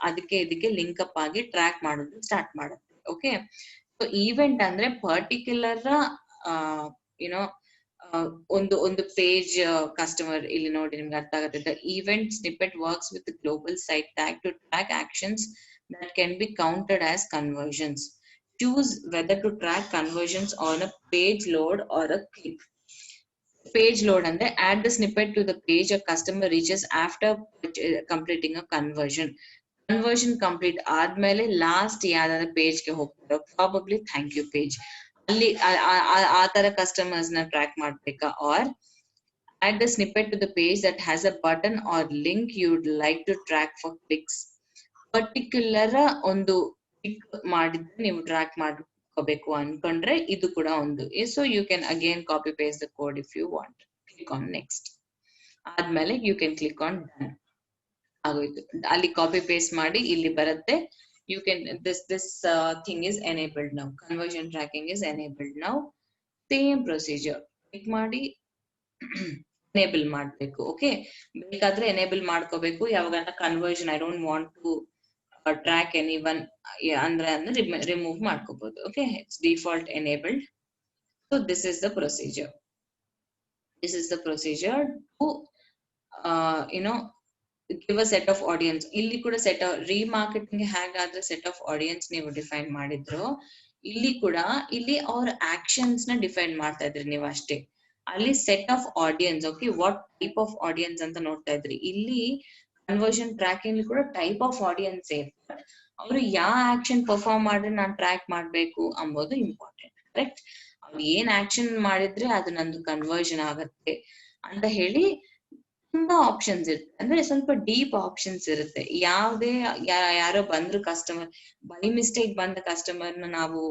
ಅದಕ್ಕೆ ಇದಕ್ಕೆ ಲಿಂಕ್ ಅಪ್ ಆಗಿ ಟ್ರ್ಯಾಕ್ ಮಾಡೋದು ಸ್ಟಾರ್ಟ್ ಮಾಡುತ್ತೆ. ಓಕೆ, ಸೊ ಈವೆಂಟ್ ಅಂದ್ರೆ ಪರ್ಟಿಕ್ಯುಲರ್ ಯುನೋ ಒಂದು ಪೇಜ್ ಕಸ್ಟಮರ್, ಇಲ್ಲಿ ನೋಡಿ ನಿಮ್ಗೆ ಅರ್ಥ ಆಗುತ್ತೆ. The event snippet works with global site tag to track actions that can be counted as conversions. Choose whether to track conversions on a page load or a click. Page load ಅಂದ್ರೆ add the snippet to the page a customer reaches after completing a conversion. Conversion complete ಆದ್ಮೇಲೆ last ಯಾವ್ದಾದ್ರು page ಗೆ ಹೋಗ್ತಾರೋ, probably thank you page, ಅಲ್ಲಿ ಆ ತರ customers ನ track ಮಾಡ್ಬೇಕಾ. Or add the snippet to the page that has a button or link you'd like to track for clicks. Particular ಒಂದು ಕ್ಲಿಕ್ ಮಾಡಿದ್ರೆ ನೀವು ಟ್ರ್ಯಾಕ್ ಮಾಡ್ಕೋಬೇಕು ಅನ್ಕೊಂಡ್ರೆ ಇದು ಕೂಡ ಒಂದು. So you can again copy paste the code if you want. Click on next ಆದ್ಮೇಲೆ you can click on done. ಆಗೋಯ್ತು, ಅಲ್ಲಿ ಕಾಪಿ ಪೇಸ್ಟ್ ಮಾಡಿ ಇಲ್ಲಿ ಬರುತ್ತೆ. You can this thing is enabled now, conversion tracking is enabled now. Same procedure click ಮಾಡಿ enable ಮಾಡ್ಬೇಕು. Okay, ಬೇಕಾದ್ರೆ enable ಮಾಡ್ಕೋಬೇಕು. ಯಾವಾಗ conversion I don't want to track any one ಅಂದ್ರೆ ರಿಮೂವ್ ಮಾಡ್ಕೋಬಹುದು. Okay, it's default enabled. So this is the procedure. This is the procedure to give a set of audience. ಇಲ್ಲಿ ಕೂಡ set ರೀಮಾರ್ಕೆಟಿಂಗ್ ಹೇಗಾದ್ರೆ set of audience ನೀವು define ಮಾಡಿದ್ರು, ಇಲ್ಲಿ ಕೂಡ ಇಲ್ಲಿ ಅವ್ರ ಆಕ್ಷನ್ಸ್ ನ ಡಿಫೈನ್ ಮಾಡ್ತಾ ಇದ್ರಿ ನೀವು ಅಷ್ಟೇ. ಅಲ್ಲಿ set of audience, okay, what type of audience ಅಂತ ನೋಡ್ತಾ ಇದ್ರಿ. ಇಲ್ಲಿ ಕನ್ವರ್ಷನ್ ಟ್ರ್ಯಾಕಿಂಗ್ ಕೂಡ ಟೈಪ್ ಆಫ್ ಆಡಿಯನ್ಸ್ ಇರುತ್ತೆ. ಅವರು ಯಾವ ಆಕ್ಷನ್ ಪರ್ಫಾರ್ಮ್ ಮಾಡಿದ್ರೆ ನಾನು ಟ್ರ್ಯಾಕ್ ಮಾಡ್ಬೇಕು ಅಂಬೋದು ಇಂಪಾರ್ಟೆಂಟ್. ಕರೆಕ್ಟ್, ಅವ್ರು ಏನ್ ಆಕ್ಷನ್ ಮಾಡಿದ್ರೆ ಅದು ನಂದು ಕನ್ವರ್ಷನ್ ಆಗತ್ತೆ ಅಂತ ಹೇಳಿ ತುಂಬಾ ಆಪ್ಷನ್ಸ್ ಇರುತ್ತೆ. ಅಂದ್ರೆ ಸ್ವಲ್ಪ ಡೀಪ್ ಆಪ್ಷನ್ಸ್ ಇರುತ್ತೆ. ಯಾರೋ ಬಂದ್ರು ಕಸ್ಟಮರ್, ಬೈ ಮಿಸ್ಟೇಕ್ ಬಂದ ಕಸ್ಟಮರ್ ನ ನಾವು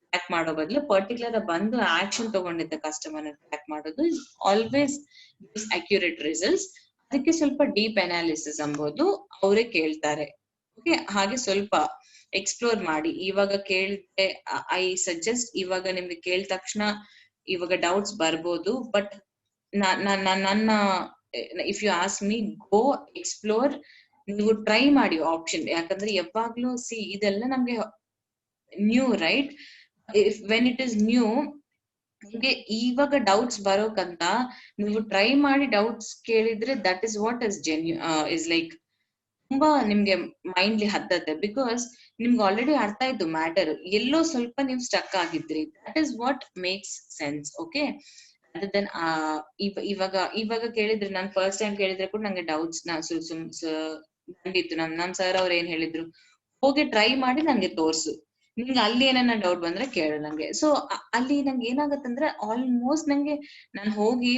ಟ್ರ್ಯಾಕ್ ಮಾಡೋ ಬದಲು ಪರ್ಟಿಕ್ಯುಲರ್ ಬಂದು ಆಕ್ಷನ್ ತಗೊಂಡಿದ್ದ ಕಸ್ಟಮರ್ ನ ಟ್ರ್ಯಾಕ್ ಮಾಡೋದು ಆಲ್ವೇಸ್ ಗಿವ್ಸ್ ಅಕ್ಯುರೇಟ್ ರಿಸಲ್ಟ್ಸ್. ಅದಕ್ಕೆ ಸ್ವಲ್ಪ ಡೀಪ್ ಅನಾಲಿಸಿಸ್ ಅಂಬೋದು ಅವರೇ ಕೇಳ್ತಾರೆ. ಓಕೆ, ಹಾಗೆ ಸ್ವಲ್ಪ ಎಕ್ಸ್ಪ್ಲೋರ್ ಮಾಡಿ. ಇವಾಗ ಕೇಳಿದ್ರೆ ಐ ಸಜೆಸ್ಟ್, ಇವಾಗ ನಿಮ್ಗೆ ಕೇಳಿದ ತಕ್ಷಣ ಇವಾಗ ಡೌಟ್ಸ್ ಬರ್ಬೋದು, ಬಟ್ ನನ್ನ if you ask me, go explore, ನೀವು ಟ್ರೈ ಮಾಡಿ ಆಪ್ಷನ್. ಯಾಕಂದ್ರೆ ಯಾವಾಗ್ಲೂ ಇದೆಲ್ಲ ನಮ್ಗೆ new, right? When it is new, ನಿಮ್ಗೆ ಇವಾಗ ಡೌಟ್ಸ್ ಬರೋಕಂತ ನೀವು ಟ್ರೈ ಮಾಡಿ ಡೌಟ್ಸ್ ಕೇಳಿದ್ರೆ that is what is is like ತುಂಬಾ ನಿಮ್ಗೆ ಮೈಂಡ್ಲಿ ಹತ್ತತ್ತೆ. ಬಿಕಾಸ್ ನಿಮ್ಗೆ ಆಲ್ರೆಡಿ ಅರ್ಥ ಆಯ್ತು ಮ್ಯಾಟರ್, ಎಲ್ಲೋ ಸ್ವಲ್ಪ ನೀವು ಸ್ಟಕ್ ಆಗಿದ್ರಿ. That is what makes sense. Okay, other then ಇವಾಗ ಕೇಳಿದ್ರೆ, ನಾನು ಫಸ್ಟ್ ಟೈಮ್ ಕೇಳಿದ್ರೆ ಕೂಡ ನಂಗೆ ಡೌಟ್ಸ್ ಬಂದಿತ್ತು. ನಮ್ ಸರ್ ಅವ್ರು ಏನ್ ಹೇಳಿದ್ರು, ಹೋಗಿ ಟ್ರೈ ಮಾಡಿ ನಂಗೆ ತೋರ್ಸು, ನಿಂಗೆ ಅಲ್ಲಿ ಏನನ್ನ ಡೌಟ್ ಬಂದ್ರೆ ಕೇಳು ನಂಗೆ. ಸೊ ಅಲ್ಲಿ ನಂಗೆ ಏನಾಗತ್ತಂದ್ರೆ ಆಲ್ಮೋಸ್ಟ್ ನಂಗೆ ನಾನು ಹೋಗಿ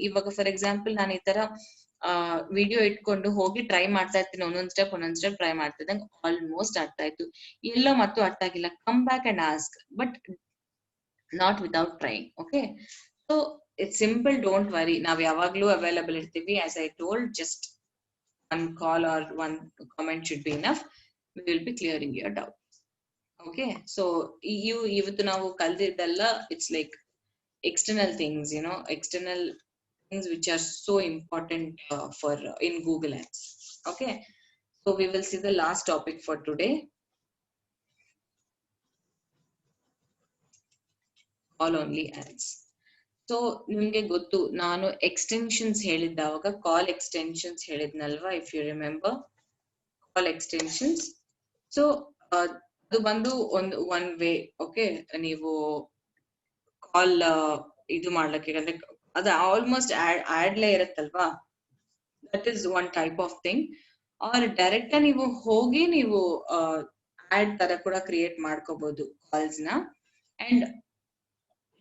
ಇವಾಗ ಫಾರ್ ಎಕ್ಸಾಂಪಲ್ ನಾನು ಈ ತರ ವಿಡಿಯೋ ಇಟ್ಕೊಂಡು ಹೋಗಿ ಟ್ರೈ ಮಾಡ್ತಾ ಇರ್ತೀನಿ, ಒಂದೊಂದ್ ಸ್ಟೆಪ್ ಟ್ರೈ ಮಾಡ್ತಾ ಇದ್ದಂಗೆ ಆಲ್ಮೋಸ್ಟ್ ಅರ್ಥ ಆಯ್ತು. ಎಲ್ಲೋ ಮತ್ತು ಅರ್ಥ ಆಗಿಲ್ಲ, come back and ask, but not without trying. Okay, so it's simple, don't worry. ನಾವ್ ಯಾವಾಗ್ಲೂ ಅವೈಲಬಲ್ ಇರ್ತೀವಿ. As I told, just one call or one comment should be enough. We will be clearing your doubt. Okay, so ಇವತ್ತು ನಾವು ಕಲ್ತಿದ್ದೆಲ್ಲ it's like external things, external things which are so important for in Google Ads. Okay, so we will see the last topic for today. Call only ads. So ನಿಮ್ಗೆ ಗೊತ್ತು, ನಾನು extensions ಹೇಳಿದ್ದಾಗ call extensions ಹೇಳಿದ್ನಲ್ವಾ, if you remember call extensions. So ಅದು ಬಂದು one way. Okay, ನೀವು ಕಾಲ್ ಇದು ಮಾಡ್ಲಿಕ್ಕೆ, ಅಂದ್ರೆ ಅದು ಆಲ್ಮೋಸ್ಟ್ ಆಡ್ಲೇ ಇರತ್ತಲ್ವಾ, that is one type of thing. Or direct ನೀವು ಹೋಗಿ ನೀವು ಆಡ್ ತರ ಕೂಡ ಕ್ರಿಯೇಟ್ ಮಾಡ್ಕೋಬಹುದು ಕಾಲ್ಸ್ ನ. And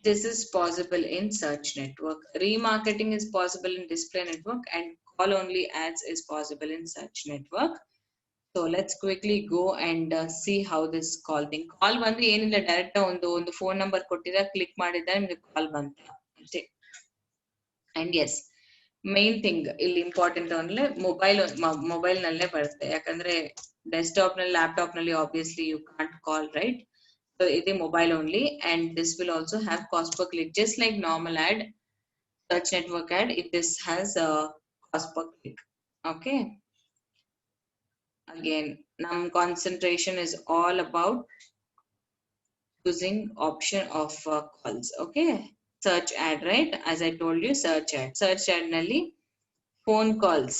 this is possible in search network. Remarketing is possible in display network and call only ads is possible in search network. So let's quickly go and see how this call thing. Call ಬಂದ್ರೆ ಏನಿಲ್ಲ, direct ಒಂದು phone number ಕೊಟ್ಟಿರ, click ಮಾಡಿದ್ರೆ ನಿಮ್ಗೆ call ಬಂತ ಅಷ್ಟೇ. And yes, main thing ಇಲ್ಲಿ important ಅಂದ್ರೆ mobile ನಲ್ಲೇ ಬರುತ್ತೆ. ಯಾಕಂದ್ರೆ ಡೆಸ್ಕ್ಟಾಪ್ ನಲ್ಲಿ, ಲ್ಯಾಪ್ಟಾಪ್ ನಲ್ಲಿ obviously you can't call, right? So it is mobile only, and this will also have cost per click, just like normal ad, search network ad. This has a cost per click. Okay. Again, num concentration is all about choosing option of calls. Okay. Search ad, right? As I told you, search ad. Search ad nalli phone calls,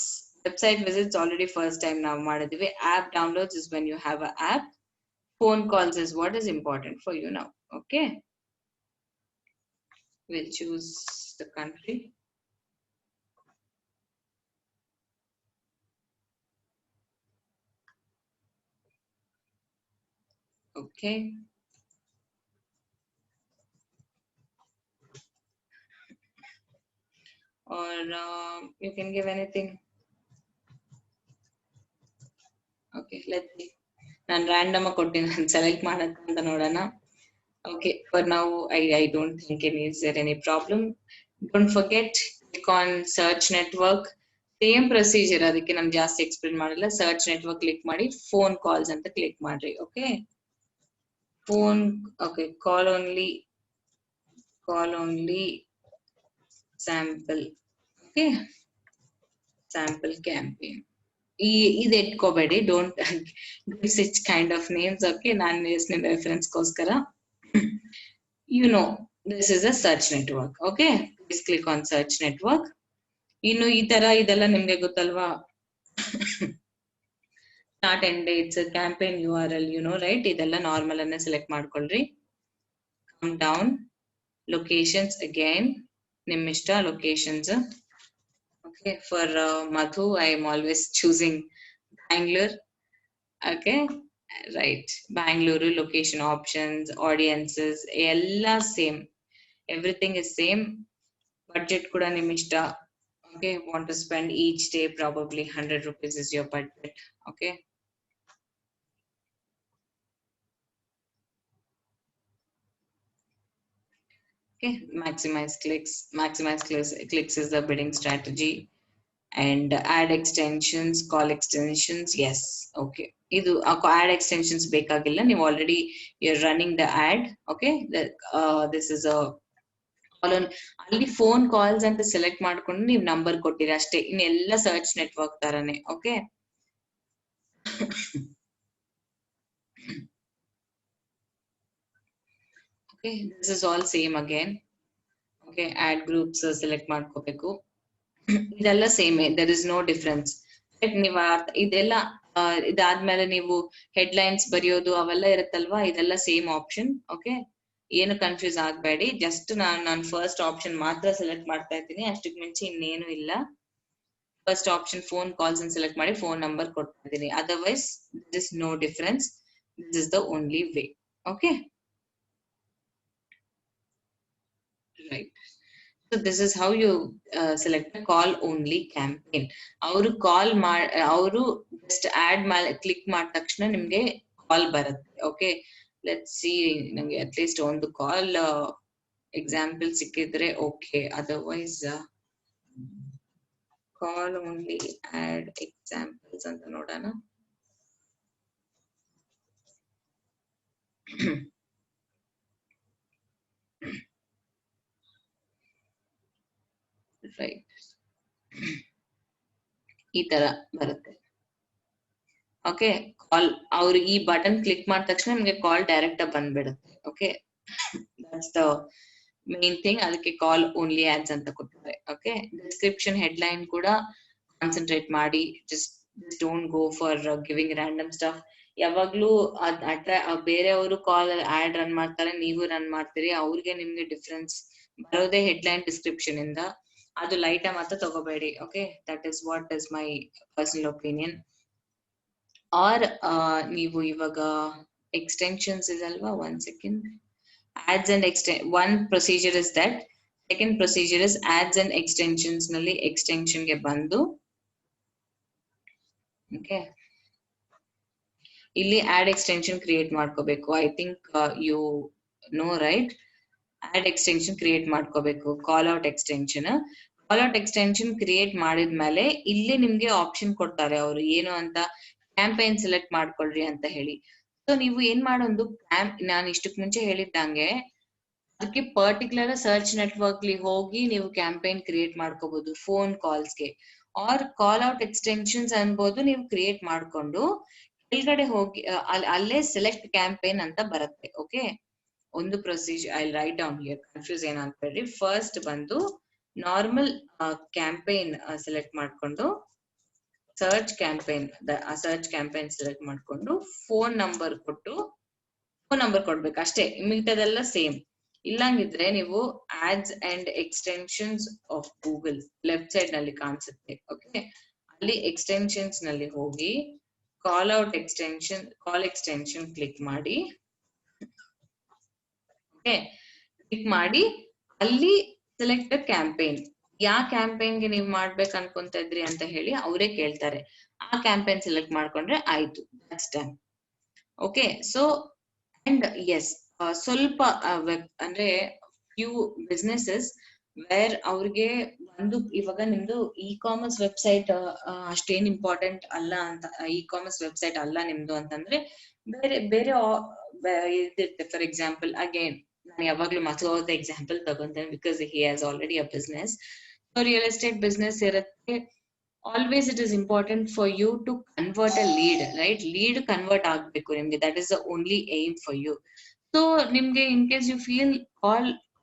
website visits already first time now madidve. App downloads is when you have an app. Phone calls is what is important for you now. Okay. We'll choose the country. Okay. Or you can give anything. Okay, let's see. ನಾನು random ಕೊಟ್ಟಿನಿ, ನಾನು select ಮಾಡಕ್ಕಂತ ನೋಡೋಣ. Okay, for now I don't think is there any problem. Don't forget, click on search network. Same procedure, ಅದಕ್ಕೆ ನಾನು ಜಾಸ್ತಿ explain ಮಾಡಲ್ಲ. Search network click ಮಾಡಿ phone calls ಅಂತ ಕ್ಲಿಕ್ ಮಾಡ್ರಿ. Okay, phone, okay, call only sample. Okay, sample campaign. ಇದು ಇಟ್ಕೋಬೇಡಿ, don't give such kind of names. Okay, ನಾನು ನಿಮ್ಮ ರೆಫರೆನ್ಸ್ಗೋಸ್ಕರ. You know, this is a search network. Okay, please click on search network. ಇನ್ನು ಈ ತರ ಇದೆಲ್ಲ ನಿಮ್ಗೆ ಗೊತ್ತಲ್ವಾ? Start end dates, campaign URL, right? ಇದೆಲ್ಲ ನಾರ್ಮಲ್ ಅನ್ನ ಸೆಲೆಕ್ಟ್ ಮಾಡ್ಕೊಳ್ರಿ. ಕಮ್ ಡೌನ್, ಲೊಕೇಶನ್ಸ್, ಅಗೈನ್ ನಿಮ್ ಇಷ್ಟ locations. Okay, for Madhu, I am always choosing Bangalore. Okay, right, Bangalore. Location, options, audiences, ella same, everything is same. Budget kuda nim ishta. Okay, want to spend each day probably 100 rupees is your budget. Okay, okay, maximize clicks is the bidding strategy. And add extensions, call extensions, yes. Okay, idu ad extensions bekagilla, ನೀವು already you're running the ad. Okay, this is a call on, ಅಲ್ಲಿ phone calls ಅಂತ select ಮಾಡ್ಕೊಂಡು ನೀವು number ಕೊಟ್ಟಿರಿ ಅಷ್ಟೇ, ಇನ್ನೆಲ್ಲ search network ತರನೇ. Okay, okay, this is all same again. Okay, ad groups select ಮಾಡ್ಕೋಬೇಕು. ಇದೆಲ್ಲ same, there is no difference. ನೀವು ಇದೆಲ್ಲ ಇದಾದ್ಮೇಲೆ ನೀವು ಹೆಡ್ಲೈನ್ಸ್ ಬರೆಯೋದು ಅವೆಲ್ಲ ಇರುತ್ತಲ್ವಾ, ಇದೆಲ್ಲ ಸೇಮ್ ಆಪ್ಷನ್. ಓಕೆ, ಏನು ಕನ್ಫ್ಯೂಸ್ ಆಗ್ಬೇಡಿ. ಜಸ್ಟ್ ನಾನು ಫಸ್ಟ್ ಆಪ್ಷನ್ ಮಾತ್ರ ಸೆಲೆಕ್ಟ್ ಮಾಡ್ತಾ ಇದ್ದೀನಿ, ಅಷ್ಟಕ್ಕೆ ಮಿಂಚಿ ಇನ್ನೇನು ಇಲ್ಲ. ಫಸ್ಟ್ ಆಪ್ಷನ್ ಫೋನ್ ಕಾಲ್ಸ್ ಅನ್ನು ಸೆಲೆಕ್ಟ್ ಮಾಡಿ ಫೋನ್ ನಂಬರ್ ಕೊಡ್ತಾ ಇದ್ದೀನಿ. Otherwise this is no difference, this is the only way. Okay, right. So this is how you select a call only campaign. ಅವರು ಕಾಲ್ ಅವರು ಜಸ್ಟ್ ಆಡ್ ಕ್ಲಿಕ್ ಮಾಡಿದ ತಕ್ಷಣ ನಿಮ್ಗೆ ಕಾಲ್ ಬರುತ್ತೆ. ಓಕೆ, ಲೆಟ್ಸ್ ಸಿ, ನಂಗೆ ಅಟ್ಲೀಸ್ಟ್ ಒಂದು ಕಾಲ್ ಎಕ್ಸಾಂಪಲ್ ಸಿಕ್ಕಿದ್ರೆ ಓಕೆ, ಅದರ್ವೈಸ್ ಕಾಲ್ only add examples ಅಂತ ನೋಡೋಣ. ರೈಟ್, ಈ ತರ ಬರುತ್ತೆ. ಓಕೆ, ಕಾಲ್ ಅವ್ರು ಈ ಬಟನ್ ಕ್ಲಿಕ್ ಮಾಡಿದ ತಕ್ಷಣ ನಿಮ್ಗೆ ಕಾಲ್ ಡೈರೆಕ್ಟ್ ಬಂದ್ಬಿಡುತ್ತೆ. Okay, that's the main thing. ಅದಕ್ಕೆ ಕಾಲ್ ಓನ್ಲಿ ಆಡ್ಸ್ ಅಂತ ಕೊಟ್ಟಿದ್ದಾರೆ. ಓಕೆ, ಡಿಸ್ಕ್ರಿಪ್ಷನ್, ಹೆಡ್ಲೈನ್ ಕೂಡ ಕಾನ್ಸಂಟ್ರೇಟ್ ಮಾಡಿ. Just don't go for giving random stuff. ಯಾವಾಗ್ಲೂ ಬೇರೆಯವರು ಕಾಲ್ ಆಡ್ ರನ್ ಮಾಡ್ತಾರೆ, ನೀವು ರನ್ ಮಾಡ್ತೀರಿ, ಅವ್ರಿಗೆ ನಿಮ್ಗೆ ಡಿಫ್ರೆನ್ಸ್ ಬರೋದೇ ಹೆಡ್ಲೈನ್, ಡಿಸ್ಕ್ರಿಪ್ಷನ್ ಇಂದ. ಅದು ಲೈಟ್ ಮಾತ್ರ ತಗೋಬೇಡಿ. Okay, that is what is my personal opinion. Or ನೀವು ಇವಾಗ ಎಕ್ಸ್ಟೆನ್ಷನ್ಸ್ ಇದಲ್ವಾ, 1 second. Ads and one procedure is that. Second procedure is ads and extensions ನಲ್ಲಿ extension ಗೆ ಬಂದು ಓಕೆ, ಇಲ್ಲಿ ಆಡ್ ಎಕ್ಸ್ಟೆನ್ಷನ್ ಕ್ರಿಯೇಟ್ ಮಾಡ್ಕೋಬೇಕು. I think you know right. Ad extension create ಮಾಡ್ಕೋಬೇಕು. Call out extension create ಮಾಡಿದ್ಮೇಲೆ ಇಲ್ಲಿ ನಿಮ್ಗೆ ಆಪ್ಷನ್ ಕೊಡ್ತಾರೆ ಅವರು ಏನು ಅಂತ, ಕ್ಯಾಂಪೇನ್ ಸೆಲೆಕ್ಟ್ ಮಾಡ್ಕೊಳ್ರಿ ಅಂತ ಹೇಳಿ. ಸೊ ನೀವು ಏನ್ ಮಾಡೋದು, ನಾನು ಇಷ್ಟಕ್ ಮುಂಚೆ ಹೇಳಿದ್ದಂಗೆ ಅದಕ್ಕೆ ಪರ್ಟಿಕ್ಯುಲರ್ ಸರ್ಚ್ ನೆಟ್ವರ್ಕ್ ಹೋಗಿ ನೀವು ಕ್ಯಾಂಪೇನ್ ಕ್ರಿಯೇಟ್ ಮಾಡ್ಕೋಬಹುದು ಫೋನ್ ಕಾಲ್ಸ್ಗೆ. ಆರ್ ಕಾಲ್ ಔಟ್ ಎಕ್ಸ್ಟೆನ್ಷನ್ಸ್ ಅನ್ಬೋದು ನೀವು ಕ್ರಿಯೇಟ್ ಮಾಡ್ಕೊಂಡು ಕೆಳಗಡೆ ಹೋಗಿ ಅಲ್ಲೇ ಸೆಲೆಕ್ಟ್ ಕ್ಯಾಂಪೇನ್ ಅಂತ ಬರುತ್ತೆ. ಓಕೆ, ಒಂದು procedure I write down here, confuse ಏನಾಗ್ಬೇಡ್ರಿ. ಫಸ್ಟ್ ಬಂದು ನಾರ್ಮಲ್ ಕ್ಯಾಂಪೇನ್ ಸೆಲೆಕ್ಟ್ ಮಾಡ್ಕೊಂಡು ಸರ್ಚ್ ಕ್ಯಾಂಪೇನ್ ಸೆಲೆಕ್ಟ್ ಮಾಡ್ಕೊಂಡು ಫೋನ್ ನಂಬರ್ ಕೊಡ್ಬೇಕು ಅಷ್ಟೇ. ಮಿಗತದೆಲ್ಲ ಸೇಮ್. ಇಲ್ಲಂಗಿದ್ರೆ ನೀವು ads and extensions of Google left side ನಲ್ಲಿ ಕಾಣಿಸುತ್ತೆ. ಓಕೆ, ಅಲ್ಲಿ ಎಕ್ಸ್ಟೆನ್ಷನ್ಸ್ ನಲ್ಲಿ ಹೋಗಿ ಕಾಲ್ ಎಕ್ಸ್ಟೆನ್ಷನ್ ಕ್ಲಿಕ್ ಮಾಡಿ. ಓಕೆ, ಕ್ಲಿಕ್ ಮಾಡಿ ಅಲ್ಲಿ ಸೆಲೆಕ್ಟ್ ಕ್ಯಾಂಪೇನ್. ಯಾವ ಕ್ಯಾಂಪೇನ್ಗೆ ನೀವು ಮಾಡ್ಬೇಕು ಅನ್ಕೊಂತ ಇದ್ರಿ ಅಂತ ಹೇಳಿ ಅವರೇ ಕೇಳ್ತಾರೆ. ಆ ಕ್ಯಾಂಪೇನ್ ಸೆಲೆಕ್ಟ್ ಮಾಡ್ಕೊಂಡ್ರೆ ಆಯ್ತು, that's done. Okay, so and yes, ಸ್ವಲ್ಪ ಅಂದ್ರೆ ಫ್ಯೂ ಬಿಸ್ನೆಸಸ್ ವೇರ್ ಅವ್ರಿಗೆ ಒಂದು ಇವಾಗ ನಿಮ್ದು ಇ ಕಾಮರ್ಸ್ ವೆಬ್ಸೈಟ್ ಅಷ್ಟೇನ್ ಇಂಪಾರ್ಟೆಂಟ್ ಅಲ್ಲ ಅಂತ, ಇ ಕಾಮರ್ಸ್ ವೆಬ್ಸೈಟ್ ಅಲ್ಲ ನಿಮ್ದು ಅಂತಂದ್ರೆ ಬೇರೆ ಬೇರೆ ಇದಿರುತ್ತೆ. ಫಾರ್ ಎಕ್ಸಾಂಪಲ್, ಅಗೇನ್ ನಾನು ಯಾವಾಗ್ಲೂ ಮಸೋದ ಎಕ್ಸಾಂಪಲ್ ತಗೊಂತೇನೆ because he has already a business. Real estate business ಇರುತ್ತೆ. Always it is important for you to convert a lead, right? Lead convert ಆಗ್ಬೇಕು ನಿಮ್ಗೆ. That is the only aim for you. So ನಿಮ್ಗೆ in case you feel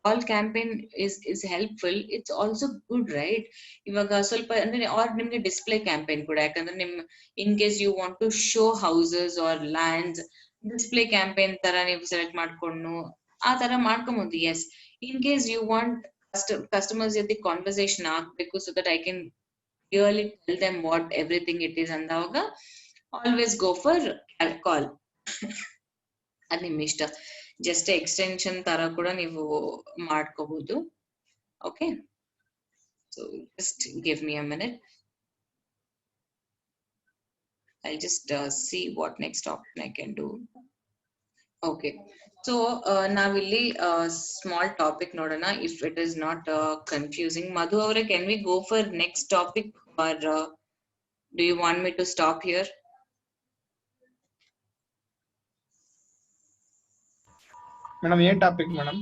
all campaign is helpful, it's also good, right? ಇವಾಗ ಸ್ವಲ್ಪ ಅಂದ್ರೆ R ನಿಮ್ಗೆ display campaign ಕೂಡ, ಯಾಕಂದ್ರೆ ನಿಮ್ in case you want to show houses or lands, display campaign ತರ ನೀವು ಸೆಲೆಕ್ಟ್ ಮಾಡ್ಕೊಂಡು ಆ ತರ ಮಾಡ್ಕೊಬಹುದು. Yes, in case you want customers ಜೊತೆ ಕಾನ್ವರ್ಸೇಷನ್ ಆಗ್ಬೇಕು, so that I can clearly tell them what everything it is ಅಂದಾಗ always go for call. ಅದು ನಿಮ್ ಇಷ್ಟ. ಜಸ್ಟ್ ಎಕ್ಸ್ಟೆನ್ಷನ್ ತರ ಕೂಡ ನೀವು ಮಾಡ್ಕೋಬಹುದು. Okay, so just give me a minute. I'll just see what next option I can do. Okay, so ನಾವಿಲ್ಲಿ small topic ನೋಡೋಣ, if it is not confusing. Madhu ಅವರೇ, can we go for next topic or do you want me to stop here? Madam ಏನ್ topic madam?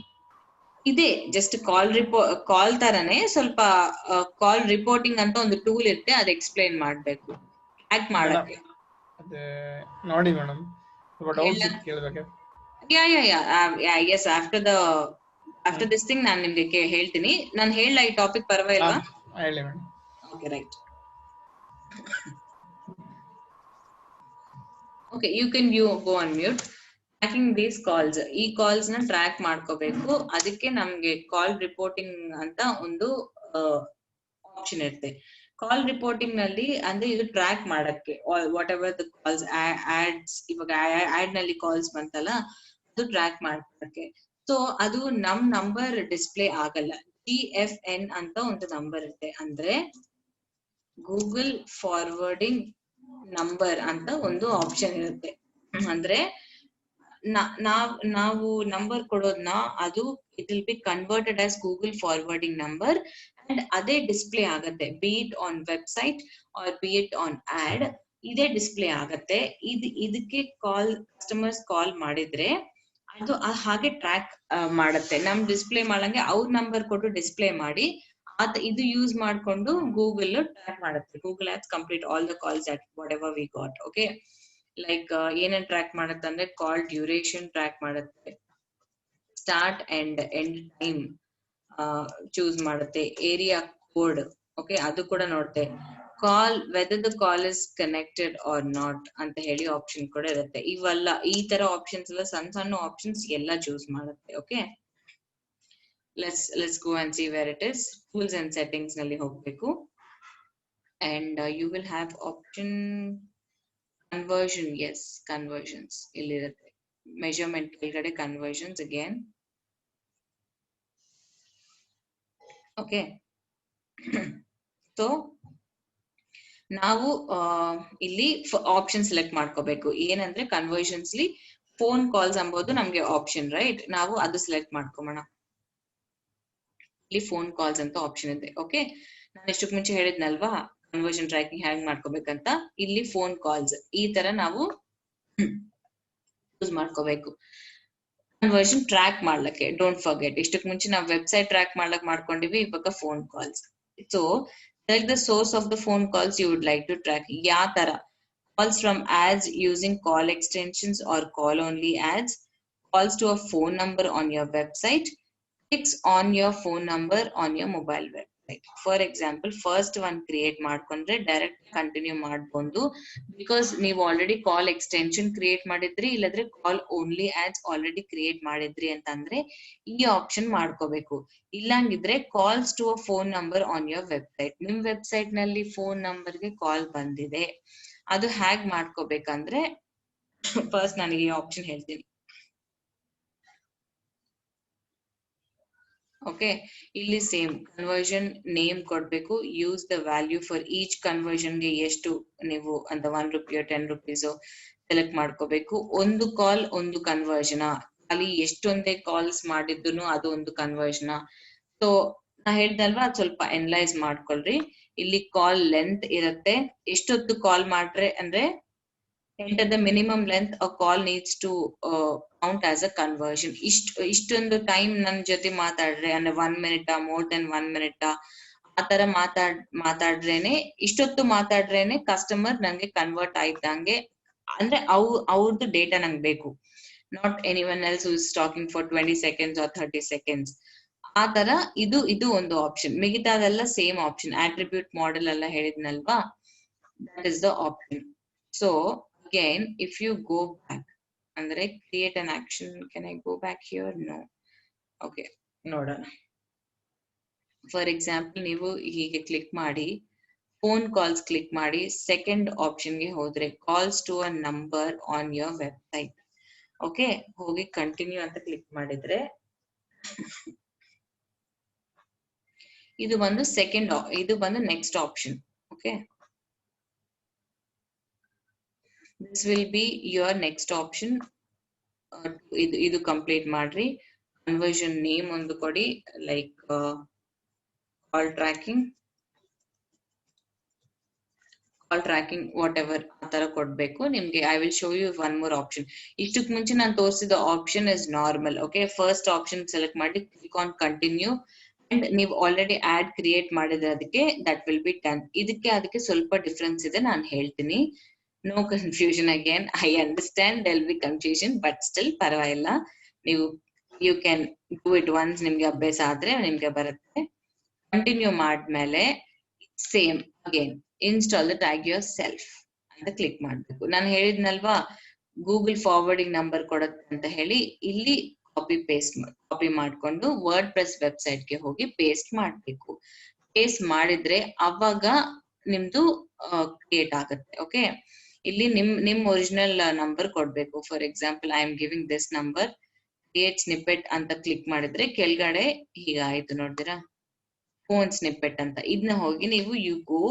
ಇದೆ just call ತರನೇ ಸ್ವಲ್ಪ ಕಾಲ್ reporting ಅಂತ ಒಂದು tool ಇರುತ್ತೆ, ಅದು ಎಕ್ಸ್ಪ್ಲೈನ್ ಮಾಡ್ಬೇಕು ಟ್ರ್ಯಾಕ್ ಮಾಡಕ್ಕೆ. ಅದೇ ನೋಡಿ ಮೇಡಮ್, ಸ್ವಲ್ಪ ಡೌಟ್ಸ್ ಇತ್ತು ಕೇಳಬೇಕು. ಎಸ್, ಆಫ್ಟರ್ ದಿಸ್ ಥಿಂಗ್ ನಾನು ನಿಮ್ಗೆ ಹೇಳ್ತೀನಿ. ನಾನು ಹೇಳ ಈ ಟಾಪಿಕ್ ಪರವಾಗಿಲ್ವಾ? ಹೇಳಿ madam. Okay, right. Okay, you can go on mute. Tracking these calls, ಈ ಕಾಲ್ಸ್ ನ ಟ್ರ್ಯಾಕ್ ಮಾಡ್ಕೋಬೇಕು. ಅದಕ್ಕೆ ನಮ್ಗೆ ಕಾಲ್ ರಿಪೋರ್ಟಿಂಗ್ ಅಂತ ಒಂದು ಆಪ್ಷನ್ ಇರುತ್ತೆ. ಕಾಲ್ ರಿಪೋರ್ಟಿಂಗ್ ನಲ್ಲಿ ಅಂದ್ರೆ ಇದು ಟ್ರ್ಯಾಕ್ ಮಾಡಕ್ಕೆ whatever the calls, ads, ಇವಾಗ ಆಡ್ ನಲ್ಲಿ ಕಾಲ್ಸ್ ಬಂತಲ್ಲ, ಅದು ಟ್ರ್ಯಾಕ್ ಮಾಡಕ್ಕೆ. ಸೊ ಅದು ನಮ್ ನಂಬರ್ ಡಿಸ್ಪ್ಲೇ ಆಗಲ್ಲ. GFN ಅಂತ ಒಂದು ನಂಬರ್ ಇರುತ್ತೆ, ಅಂದ್ರೆ ಗೂಗಲ್ ಫಾರ್ವರ್ಡಿಂಗ್ ನಂಬರ್ ಅಂತ ಒಂದು ಆಪ್ಷನ್ ಇರುತ್ತೆ. ಅಂದ್ರೆ ನಾವು ನಂಬರ್ ಕೊಡೋದ್ನ ಅದು it will be converted as Google forwarding number and ಅದೇ ಡಿಸ್ಪ್ಲೇ ಆಗತ್ತೆ, be it on website or be it on ad, ಇದೇ ಡಿಸ್ಪ್ಲೇ ಆಗತ್ತೆ. ಇದಕ್ಕೆ ಕಸ್ಟಮರ್ಸ್ ಕಾಲ್ ಮಾಡಿದ್ರೆ ಅದು ಹಾಗೆ ಟ್ರ್ಯಾಕ್ ಮಾಡತ್ತೆ. ನಮ್ ಡಿಸ್ಪ್ಲೇ ಮಾಡಂಗೆ ಅವ್ರ ನಂಬರ್ ಕೊಟ್ಟು ಡಿಸ್ಪ್ಲೇ ಮಾಡಿ ಇದು ಯೂಸ್ ಮಾಡ್ಕೊಂಡು ಗೂಗಲ್ ಟ್ರ್ಯಾಕ್ ಮಾಡುತ್ತೆ. Google has complete all the calls that whatever we got. Okay, like ಏನೇನ್ ಟ್ರ್ಯಾಕ್ ಮಾಡುತ್ತೆ ಅಂದ್ರೆ ಕಾಲ್ ಡ್ಯೂರೇಷನ್ ಟ್ರ್ಯಾಕ್ ಮಾಡುತ್ತೆ, start and end time choose ಮಾಡುತ್ತೆ, ಏರಿಯಾ ಕೋಡ್, ಓಕೆ, ಅದು ಕೂಡ ನೋಡುತ್ತೆ. Call whether the call is connected or not ಅಂತ ಹೇಳಿ ಆಪ್ಷನ್ ಕೂಡ ಇರುತ್ತೆ. ಇವೆಲ್ಲ ಈ ತರ ಆಪ್ಷನ್ಸ್ ಎಲ್ಲ ಸಣ್ಣ ಆಪ್ಷನ್ಸ್ ಎಲ್ಲ ಚೂಸ್ ಮಾಡುತ್ತೆ. Okay, let's go and see where it is. Tools and settings ನಲ್ಲಿ ಹೋಗ್ಬೇಕು and you will have option conversion. Yes, conversions ಇಲ್ಲಿರುತ್ತೆ. measurement ಕೆಳಗಡೆ conversions again. Okay, so ನಾವು ಇಲ್ಲಿ ಆಪ್ಷನ್ ಸೆಲೆಕ್ಟ್ ಮಾಡ್ಕೋಬೇಕು. ಏನಂದ್ರೆ ಕನ್ವರ್ಷನ್ಸ್ಲಿ ಫೋನ್ ಕಾಲ್ಸ್ ಅಂಬೋದು ನಮ್ಗೆ ಆಪ್ಷನ್, ರೈಟ್? ನಾವು ಅದು ಸೆಲೆಕ್ಟ್ ಮಾಡ್ಕೊಬೋಣ. ಇಲ್ಲಿ ಫೋನ್ ಕಾಲ್ಸ್ ಅಂತ ಆಪ್ಷನ್ ಇದೆ. ಓಕೆ, ನಾನು ಎಷ್ಟಕ್ಕೆ ಮುಂಚೆ ಹೇಳಿದ್ನಲ್ವಾ ಕನ್ವರ್ಷನ್ ಟ್ರ್ಯಾಕಿಂಗ್ ಹ್ಯಾಂಗ್ ಮಾಡ್ಕೋಬೇಕಂತ. ಇಲ್ಲಿ ಫೋನ್ ಕಾಲ್ಸ್ ಈ ತರ ನಾವು ಯೂಸ್ ಮಾಡ್ಕೋಬೇಕು ಕನ್ವರ್ಷನ್ ಟ್ರ್ಯಾಕ್ ಮಾಡ್ಲಿಕ್ಕೆ. ಡೋಂಟ್ ಫರ್ಗೆಟ್, ಇಷ್ಟಕ್ಕೆ ಮುಂಚೆ ನಾವು ವೆಬ್ಸೈಟ್ ಟ್ರ್ಯಾಕ್ ಮಾಡ್ಲಕ್ ಮಾಡ್ಕೊಂಡಿವಿ, ಇವಾಗ phone calls. So select the source of the phone calls you would like to track. ಯಾವ ತರ? Calls from ads using call extensions or call only ads, calls to a phone number on your website, clicks on your phone number on your mobile website. For example, first one create ಮಾಡ್ಕೊಂಡ್ರೆ direct continue ಮಾಡ್ಬೋದು. Because ನೀವು already call extension create ಮಾಡಿದ್ರಿ, ಇಲ್ಲದ್ರೆ call only ads already create ಮಾಡಿದ್ರಿ ಅಂತಂದ್ರೆ ಈ option ಮಾಡ್ಕೋಬೇಕು. ಇಲ್ಲಂಗಿದ್ರೆ calls to a phone number on your website, ನಿಮ್ ವೆಬ್ಸೈಟ್ ನಲ್ಲಿ ಫೋನ್ ನಂಬರ್ಗೆ ಕಾಲ್ ಬಂದಿದೆ, ಅದು ಹ್ಯಾಗ್ ಮಾಡ್ಕೋಬೇಕಂದ್ರೆ ಫಸ್ಟ್ ನನಗೆ ಈ ಆಪ್ಷನ್ ಹೇಳ್ತೀನಿ. ಓಕೆ, ಇಲ್ಲಿ ಸೇಮ್ ಕನ್ವರ್ಷನ್ ನೇಮ್ ಕೊಡ್ಬೇಕು. Use the value for each ಕನ್ವರ್ಷನ್ಗೆ ಎಷ್ಟು ನೀವು ಅಂತ 1 ರೂಪಾಯಿ 10 ರೂಪೀಸ್ ಸೆಲೆಕ್ಟ್ ಮಾಡ್ಕೋಬೇಕು. ಒಂದು ಕಾಲ್ ಒಂದು ಕನ್ವರ್ಷನ್, ಅಲ್ಲಿ ಎಷ್ಟೊಂದೇ ಕಾಲ್ಸ್ ಮಾಡಿದ್ರು ಅದು ಒಂದು ಕನ್ವರ್ಷನ್. ಸೊ ನಾ ಹೇಳ್ದಲ್ವಾ, ಅದು ಸ್ವಲ್ಪ ಎನಲೈಸ್ ಮಾಡ್ಕೊಳ್ರಿ. ಇಲ್ಲಿ ಕಾಲ್ ಲೆಂತ್ ಇರುತ್ತೆ, ಎಷ್ಟೊತ್ತು ಕಾಲ್ ಮಾಡ್ರೆ ಅಂದ್ರೆ enter the minimum length a call needs to count as a conversion. ಇಷ್ಟೊಂದು ಟೈಮ್ ನನ್ ಜೊತೆ ಮಾತಾಡ್ರೆ ಅಂದ್ರೆ 1 minute more than 1 minute ಆತರ ಮಾತಾಡ್ರೇನೆ, ಇಷ್ಟೊತ್ತು ಮಾತಾಡ್ರೇನೆ ಕಸ್ಟಮರ್ ನಂಗೆ ಕನ್ವರ್ಟ್ ಆಯ್ತಂಗೆ, ಅಂದ್ರೆ ಅವ್ರದ್ದು ಡೇಟಾ ನಂಗೆ ಬೇಕು. Not anyone else who is talking for 20 seconds or 30 seconds. ಆ ತರ ಇದು ಒಂದು ಆಪ್ಷನ್. ಮಿಗತಾದೆಲ್ಲ ಸೇಮ್ ಆಪ್ಷನ್. ಆಟ್ರಿಬ್ಯೂಟ್ ಮಾಡೆಲ್ ಎಲ್ಲ ಹೇಳಿದ್ನಲ್ವಾ, that is the option. So again, if you go back andre create an action, can I go back here? No. Okay, ನೋಡೋಣ. For example ನೀವು ಹೀಗೆ ಕ್ಲಿಕ್ ಮಾಡಿ ಫೋನ್ ಕಾಲ್ಸ್ ಕ್ಲಿಕ್ ಮಾಡಿ second ಆಪ್ಷನ್ಗೆ ಹೋದ್ರೆ calls to a number on your website. Okay, ಹೋಗಿ continue ಅಂತ click ಮಾಡಿದ್ರೆ ಇದು ಬಂದು ಸೆಕೆಂಡ್, ಇದು ಬಂದು next option. Okay, this will be your next option. ಇದು ಕಂಪ್ಲೀಟ್ ಮಾಡ್ರಿ. ಕನ್ವರ್ಷನ್ ನೇಮ್ ಒಂದು ಕೊಡಿ, like call tracking whatever ಆ ತರ ಕೊಡ್ಬೇಕು ನಿಮ್ಗೆ. I will show you one more option. ಇಷ್ಟಕ್ಕೆ ಮುಂಚೆ ನಾನು ತೋರಿಸಿದ option is normal. Okay, first option select ಮಾಡಿ ಕ್ಲಿಕ್ ಆನ್ ಕಂಟಿನ್ಯೂ ಅಂಡ್ ನೀವು ಆಲ್ರೆಡಿ ಆಡ್ ಕ್ರಿಯೇಟ್ ಮಾಡಿದ್ರೆ ಅದಕ್ಕೆ ದಟ್ ವಿಲ್ ಬಿ ಡನ್. ಅದಕ್ಕೆ ಸ್ವಲ್ಪ ಡಿಫ್ರೆನ್ಸ್ ಇದೆ, ನಾನು ಹೇಳ್ತೀನಿ. No confusion again. I understand there'll be confusion, but still ಪರವಾಗಿಲ್ಲ. you can do it once, ನಿಮ್ಗೆ ಅಭ್ಯಾಸ ಆದ್ರೆ ನಿಮ್ಗೆ ಬರುತ್ತೆ. ಕಂಟಿನ್ಯೂ ಮಾಡ್ಮೇಲೆ same again install the tag yourself ಅಂತ ಕ್ಲಿಕ್ ಮಾಡ್ಬೇಕು. ನಾನು ಹೇಳಿದ್ನಲ್ವಾ ಗೂಗಲ್ ಫಾರ್ವರ್ಡಿಂಗ್ ನಂಬರ್ ಕೊಡುತ್ತೆ ಅಂತ ಹೇಳಿ, ಇಲ್ಲಿ ಕಾಪಿ ಮಾಡ್ಕೊಂಡು ವರ್ಡ್ ಪ್ರೆಸ್ ವೆಬ್ಸೈಟ್ಗೆ ಹೋಗಿ ಪೇಸ್ಟ್ ಮಾಡ್ಬೇಕು. ಪೇಸ್ಟ್ ಮಾಡಿದ್ರೆ ಅವಾಗ ನಿಮ್ದು ಕ್ರಿಯೇಟ್ ಆಗುತ್ತೆ. ಓಕೆ, ಇಲ್ಲಿ ನಿಮ್ ಒರಿಜಿನಲ್ ನಂಬರ್ ಕೊಡ್ಬೇಕು. For example I am giving this number, create snippet ಅಂತ ಕ್ಲಿಕ್ ಮಾಡಿದ್ರೆ ಕೆಳಗಡೆ ಹೀಗಾಯ್ತು ನೋಡ್ತೀರಾ, ಫೋನ್ ಸ್ನಿಪ್ಪೆಟ್ ಅಂತ. ಇದನ್ನ ಹೋಗಿ ನೀವು you go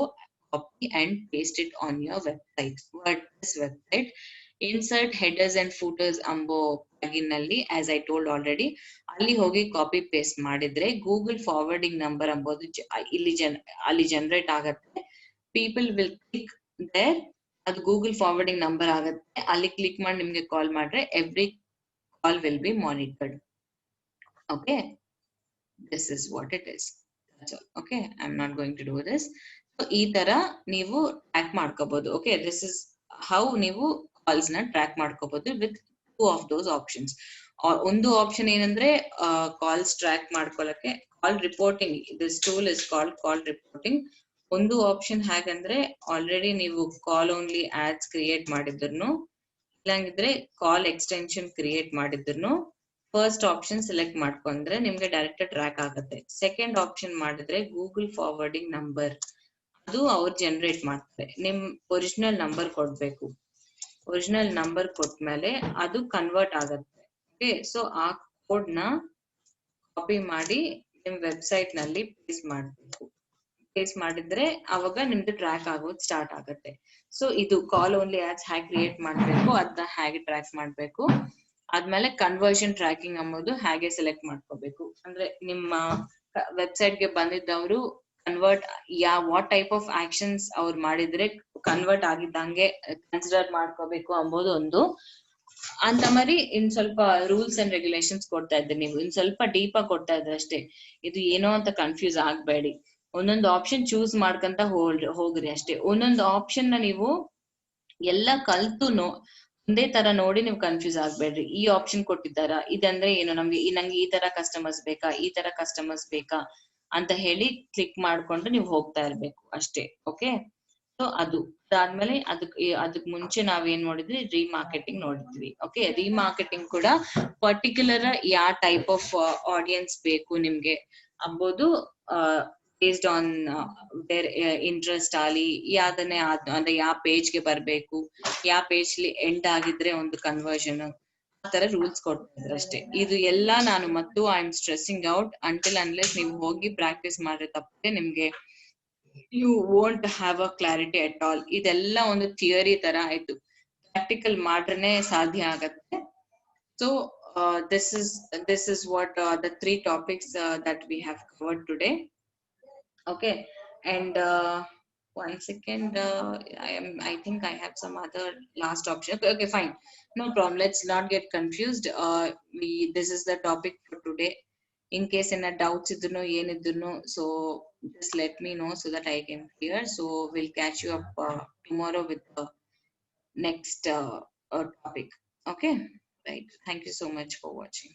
copy and paste it on your website, WordPress website. Insert headers and footers ಅಂಬೋ ಪ್ಲಗಿನ್ ನಲ್ಲಿ, ಆಸ್ ಐ ಟೋಲ್ಡ್ ಆಲ್ರೆಡಿ, ಅಲ್ಲಿ ಹೋಗಿ ಕಾಪಿ ಪೇಸ್ಟ್ ಮಾಡಿದ್ರೆ ಗೂಗಲ್ ಫಾರ್ವರ್ಡಿಂಗ್ ನಂಬರ್ ಅಂಬೋದು ಅಲ್ಲಿ ಜನರೇಟ್ ಆಗತ್ತೆ. ಪೀಪಲ್ ವಿಲ್ ಕ್ಲಿಕ್ ದೇರ್, ಅದು ಗೂಗಲ್ ಫಾರ್ವರ್ಡಿಂಗ್ ನಂಬರ್ ಆಗುತ್ತೆ. ಅಲ್ಲಿ ಕ್ಲಿಕ್ ಮಾಡಿ ನಿಮ್ಗೆ ಕಾಲ್ ಮಾಡ್ರೆ every call will be monitored. Okay, this is what it is. Okay, I am not going to do this. So ಈ ತರ ನೀವು ಟ್ರ್ಯಾಕ್ ಮಾಡ್ಕೋಬಹುದು. ಓಕೆ, ದಿಸ್ ಇಸ್ ಹೌ ನೀವು ಕಾಲ್ಸ್ ನ ಟ್ರ್ಯಾಕ್ ಮಾಡ್ಕೋಬಹುದು ವಿತ್ 2 ಆಫ್ ದೋಸ್ ಆಪ್ಷನ್ಸ್. ಒಂದು option ಏನಂದ್ರೆ calls track ಮಾಡ್ಕೊಳಕ್ಕೆ call reporting, this tool is called call reporting. ಒಂದು ಆಪ್ಷನ್ ಹೇಗಂದ್ರೆ ಆಲ್ರೆಡಿ ನೀವು ಕಾಲ್ ಓನ್ಲಿ ಆಡ್ಸ್ ಕ್ರಿಯೇಟ್ ಮಾಡಿದ್ರು, ಇಲ್ಲಂಗಿದ್ರೆ ಕಾಲ್ ಎಕ್ಸ್ಟೆನ್ಷನ್ ಕ್ರಿಯೇಟ್ ಮಾಡಿದ್ರು ಫಸ್ಟ್ ಆಪ್ಷನ್ ಸೆಲೆಕ್ಟ್ ಮಾಡ್ಕೊಂಡ್ರೆ ನಿಮ್ಗೆ ಡೈರೆಕ್ಟ್ ಟ್ರ್ಯಾಕ್ ಆಗುತ್ತೆ. ಸೆಕೆಂಡ್ ಆಪ್ಷನ್ ಮಾಡಿದ್ರೆ ಗೂಗಲ್ ಫಾರ್ವರ್ಡಿಂಗ್ ನಂಬರ್, ಅದು ಅವ್ರು ಜನರೇಟ್ ಮಾಡ್ತಾರೆ. ನಿಮ್ ಒರಿಜಿನಲ್ ನಂಬರ್ ಕೊಡ್ಬೇಕು. ಒರಿಜಿನಲ್ ನಂಬರ್ ಕೊಟ್ಮೇಲೆ ಅದು ಕನ್ವರ್ಟ್ ಆಗತ್ತೆ. ಓಕೆ, ಸೊ ಆ ಕೋಡ್ ನ ಕಾಪಿ ಮಾಡಿ ನಿಮ್ ವೆಬ್ಸೈಟ್ ನಲ್ಲಿ ಪೇಸ್ಟ್ ಮಾಡ್ಬೇಕು. ಪ್ಲೇಸ್ ಮಾಡಿದ್ರೆ ಅವಾಗ ನಿಮ್ದು ಟ್ರ್ಯಾಕ್ ಆಗೋದು ಸ್ಟಾರ್ಟ್ ಆಗುತ್ತೆ. ಸೊ ಇದು ಕಾಲ್ ಓನ್ಲಿ ಆಡ್ಸ್ ಹೇಗೆ ಕ್ರಿಯೇಟ್ ಮಾಡ್ಬೇಕು, ಅದನ್ನ ಹೇಗೆ ಟ್ರ್ಯಾಕ್ ಮಾಡ್ಬೇಕು, ಆದ್ಮೇಲೆ ಕನ್ವರ್ಷನ್ ಟ್ರ್ಯಾಕಿಂಗ್ ಅನ್ನೋದು ಹೇಗೆ ಸೆಲೆಕ್ಟ್ ಮಾಡ್ಕೋಬೇಕು. ಅಂದ್ರೆ ನಿಮ್ಮ ವೆಬ್ಸೈಟ್ ಗೆ ಬಂದಿದ್ದವರು convert what type of actions ಅವ್ರು ಮಾಡಿದ್ರೆ ಕನ್ವರ್ಟ್ ಆಗಿದ್ದಂಗೆ ಕನ್ಸಿಡರ್ ಮಾಡ್ಕೋಬೇಕು ಅಂಬೋದು ಒಂದು. ಅಂತ ಮರಿ ಇನ್ ಸ್ವಲ್ಪ ರೂಲ್ಸ್ ಅಂಡ್ ರೆಗ್ಯುಲೇಷನ್ಸ್ ಕೊಡ್ತಾ ಇದ್ದೆ, ನೀವು ಇನ್ ಸ್ವಲ್ಪ ಡೀಪ್ ಆಗಿ ಕೊಡ್ತಾ ಇದ್ರೆ ಅಷ್ಟೇ. ಇದು ಏನೋ ಅಂತ ಕನ್ಫ್ಯೂಸ್ ಆಗ್ಬೇಡಿ. ಒಂದೊಂದು ಆಪ್ಷನ್ ಚೂಸ್ ಮಾಡ್ಕಂತ ಹೋಗ್ರಿ ಅಷ್ಟೇ. ಒಂದೊಂದು ಆಪ್ಷನ್ ನ ನೀವು ಎಲ್ಲ ಕಲ್ತುನು ಒಂದೇ ತರ ನೋಡಿ ನೀವು ಕನ್ಫ್ಯೂಸ್ ಆಗ್ಬೇಡ್ರಿ. ಈ ಆಪ್ಷನ್ ಕೊಟ್ಟಿದ್ದಾರಾ, ಇದಂದ್ರೆ ಏನು, ನಂಗೆ ಈ ತರ ಕಸ್ಟಮರ್ಸ್ ಬೇಕಾ, ಈ ತರ ಕಸ್ಟಮರ್ಸ್ ಬೇಕಾ ಅಂತ ಹೇಳಿ ಕ್ಲಿಕ್ ಮಾಡ್ಕೊಂಡು ನೀವು ಹೋಗ್ತಾ ಇರ್ಬೇಕು ಅಷ್ಟೇ. ಓಕೆ, ಸೊ ಅದಾದ್ಮೇಲೆ ಅದಕ್ ಮುಂಚೆ ನಾವೇನ್ ನೋಡಿದ್ವಿ, ರೀಮಾರ್ಕೆಟಿಂಗ್ ನೋಡಿದ್ವಿ. ಓಕೆ, ರೀಮಾರ್ಕೆಟಿಂಗ್ ಕೂಡ ಪರ್ಟಿಕ್ಯುಲರ್ ಯಾವ ಟೈಪ್ ಆಫ್ ಆಡಿಯನ್ಸ್ ಬೇಕು ನಿಮ್ಗೆ ಅಂಬೋದು ಬೇಸ್ಡ್ ಆನ್ ದೇರ್ ಇಂಟ್ರೆಸ್ಟ್ ಆಗಲಿ, ಯಾವ್ದನ್ನೇ ಅಂದ್ರೆ ಯಾವ ಪೇಜ್ಗೆ ಬರ್ಬೇಕು, ಯಾವ ಪೇಜ್ ಎಂಡ್ ಆಗಿದ್ರೆ ಒಂದು ಕನ್ವರ್ಷನ್, ಆ ತರ ರೂಲ್ಸ್ ಕೊಡ್ತಿದ್ರು ಅಷ್ಟೇ. ಇದು ಎಲ್ಲ ನಾನು ಮತ್ತು I am stressing out until unless ನೀವು ಹೋಗಿ ಪ್ರಾಕ್ಟೀಸ್ ಮಾಡ್ರೆ ತಪ್ಪದೆ ನಿಮ್ಗೆ you won't have a clarity at all. ಇದೆಲ್ಲ ಒಂದು ಥಿಯರಿ ತರ ಆಯ್ತು, ಪ್ರಾಕ್ಟಿಕಲ್ ಮಾಡ್ರೆ ಸಾಧ್ಯ ಆಗತ್ತೆ. So this is what the 3 topics that we have covered today. Okay, and one second, I think I have some other last option. Okay, fine, no problem, let's not get confused. This is the topic for today. In case any doubts idunu yenidunu, so just let me know so that I can clear. So we'll catch you up tomorrow with the next topic. Okay, right, thank you so much for watching.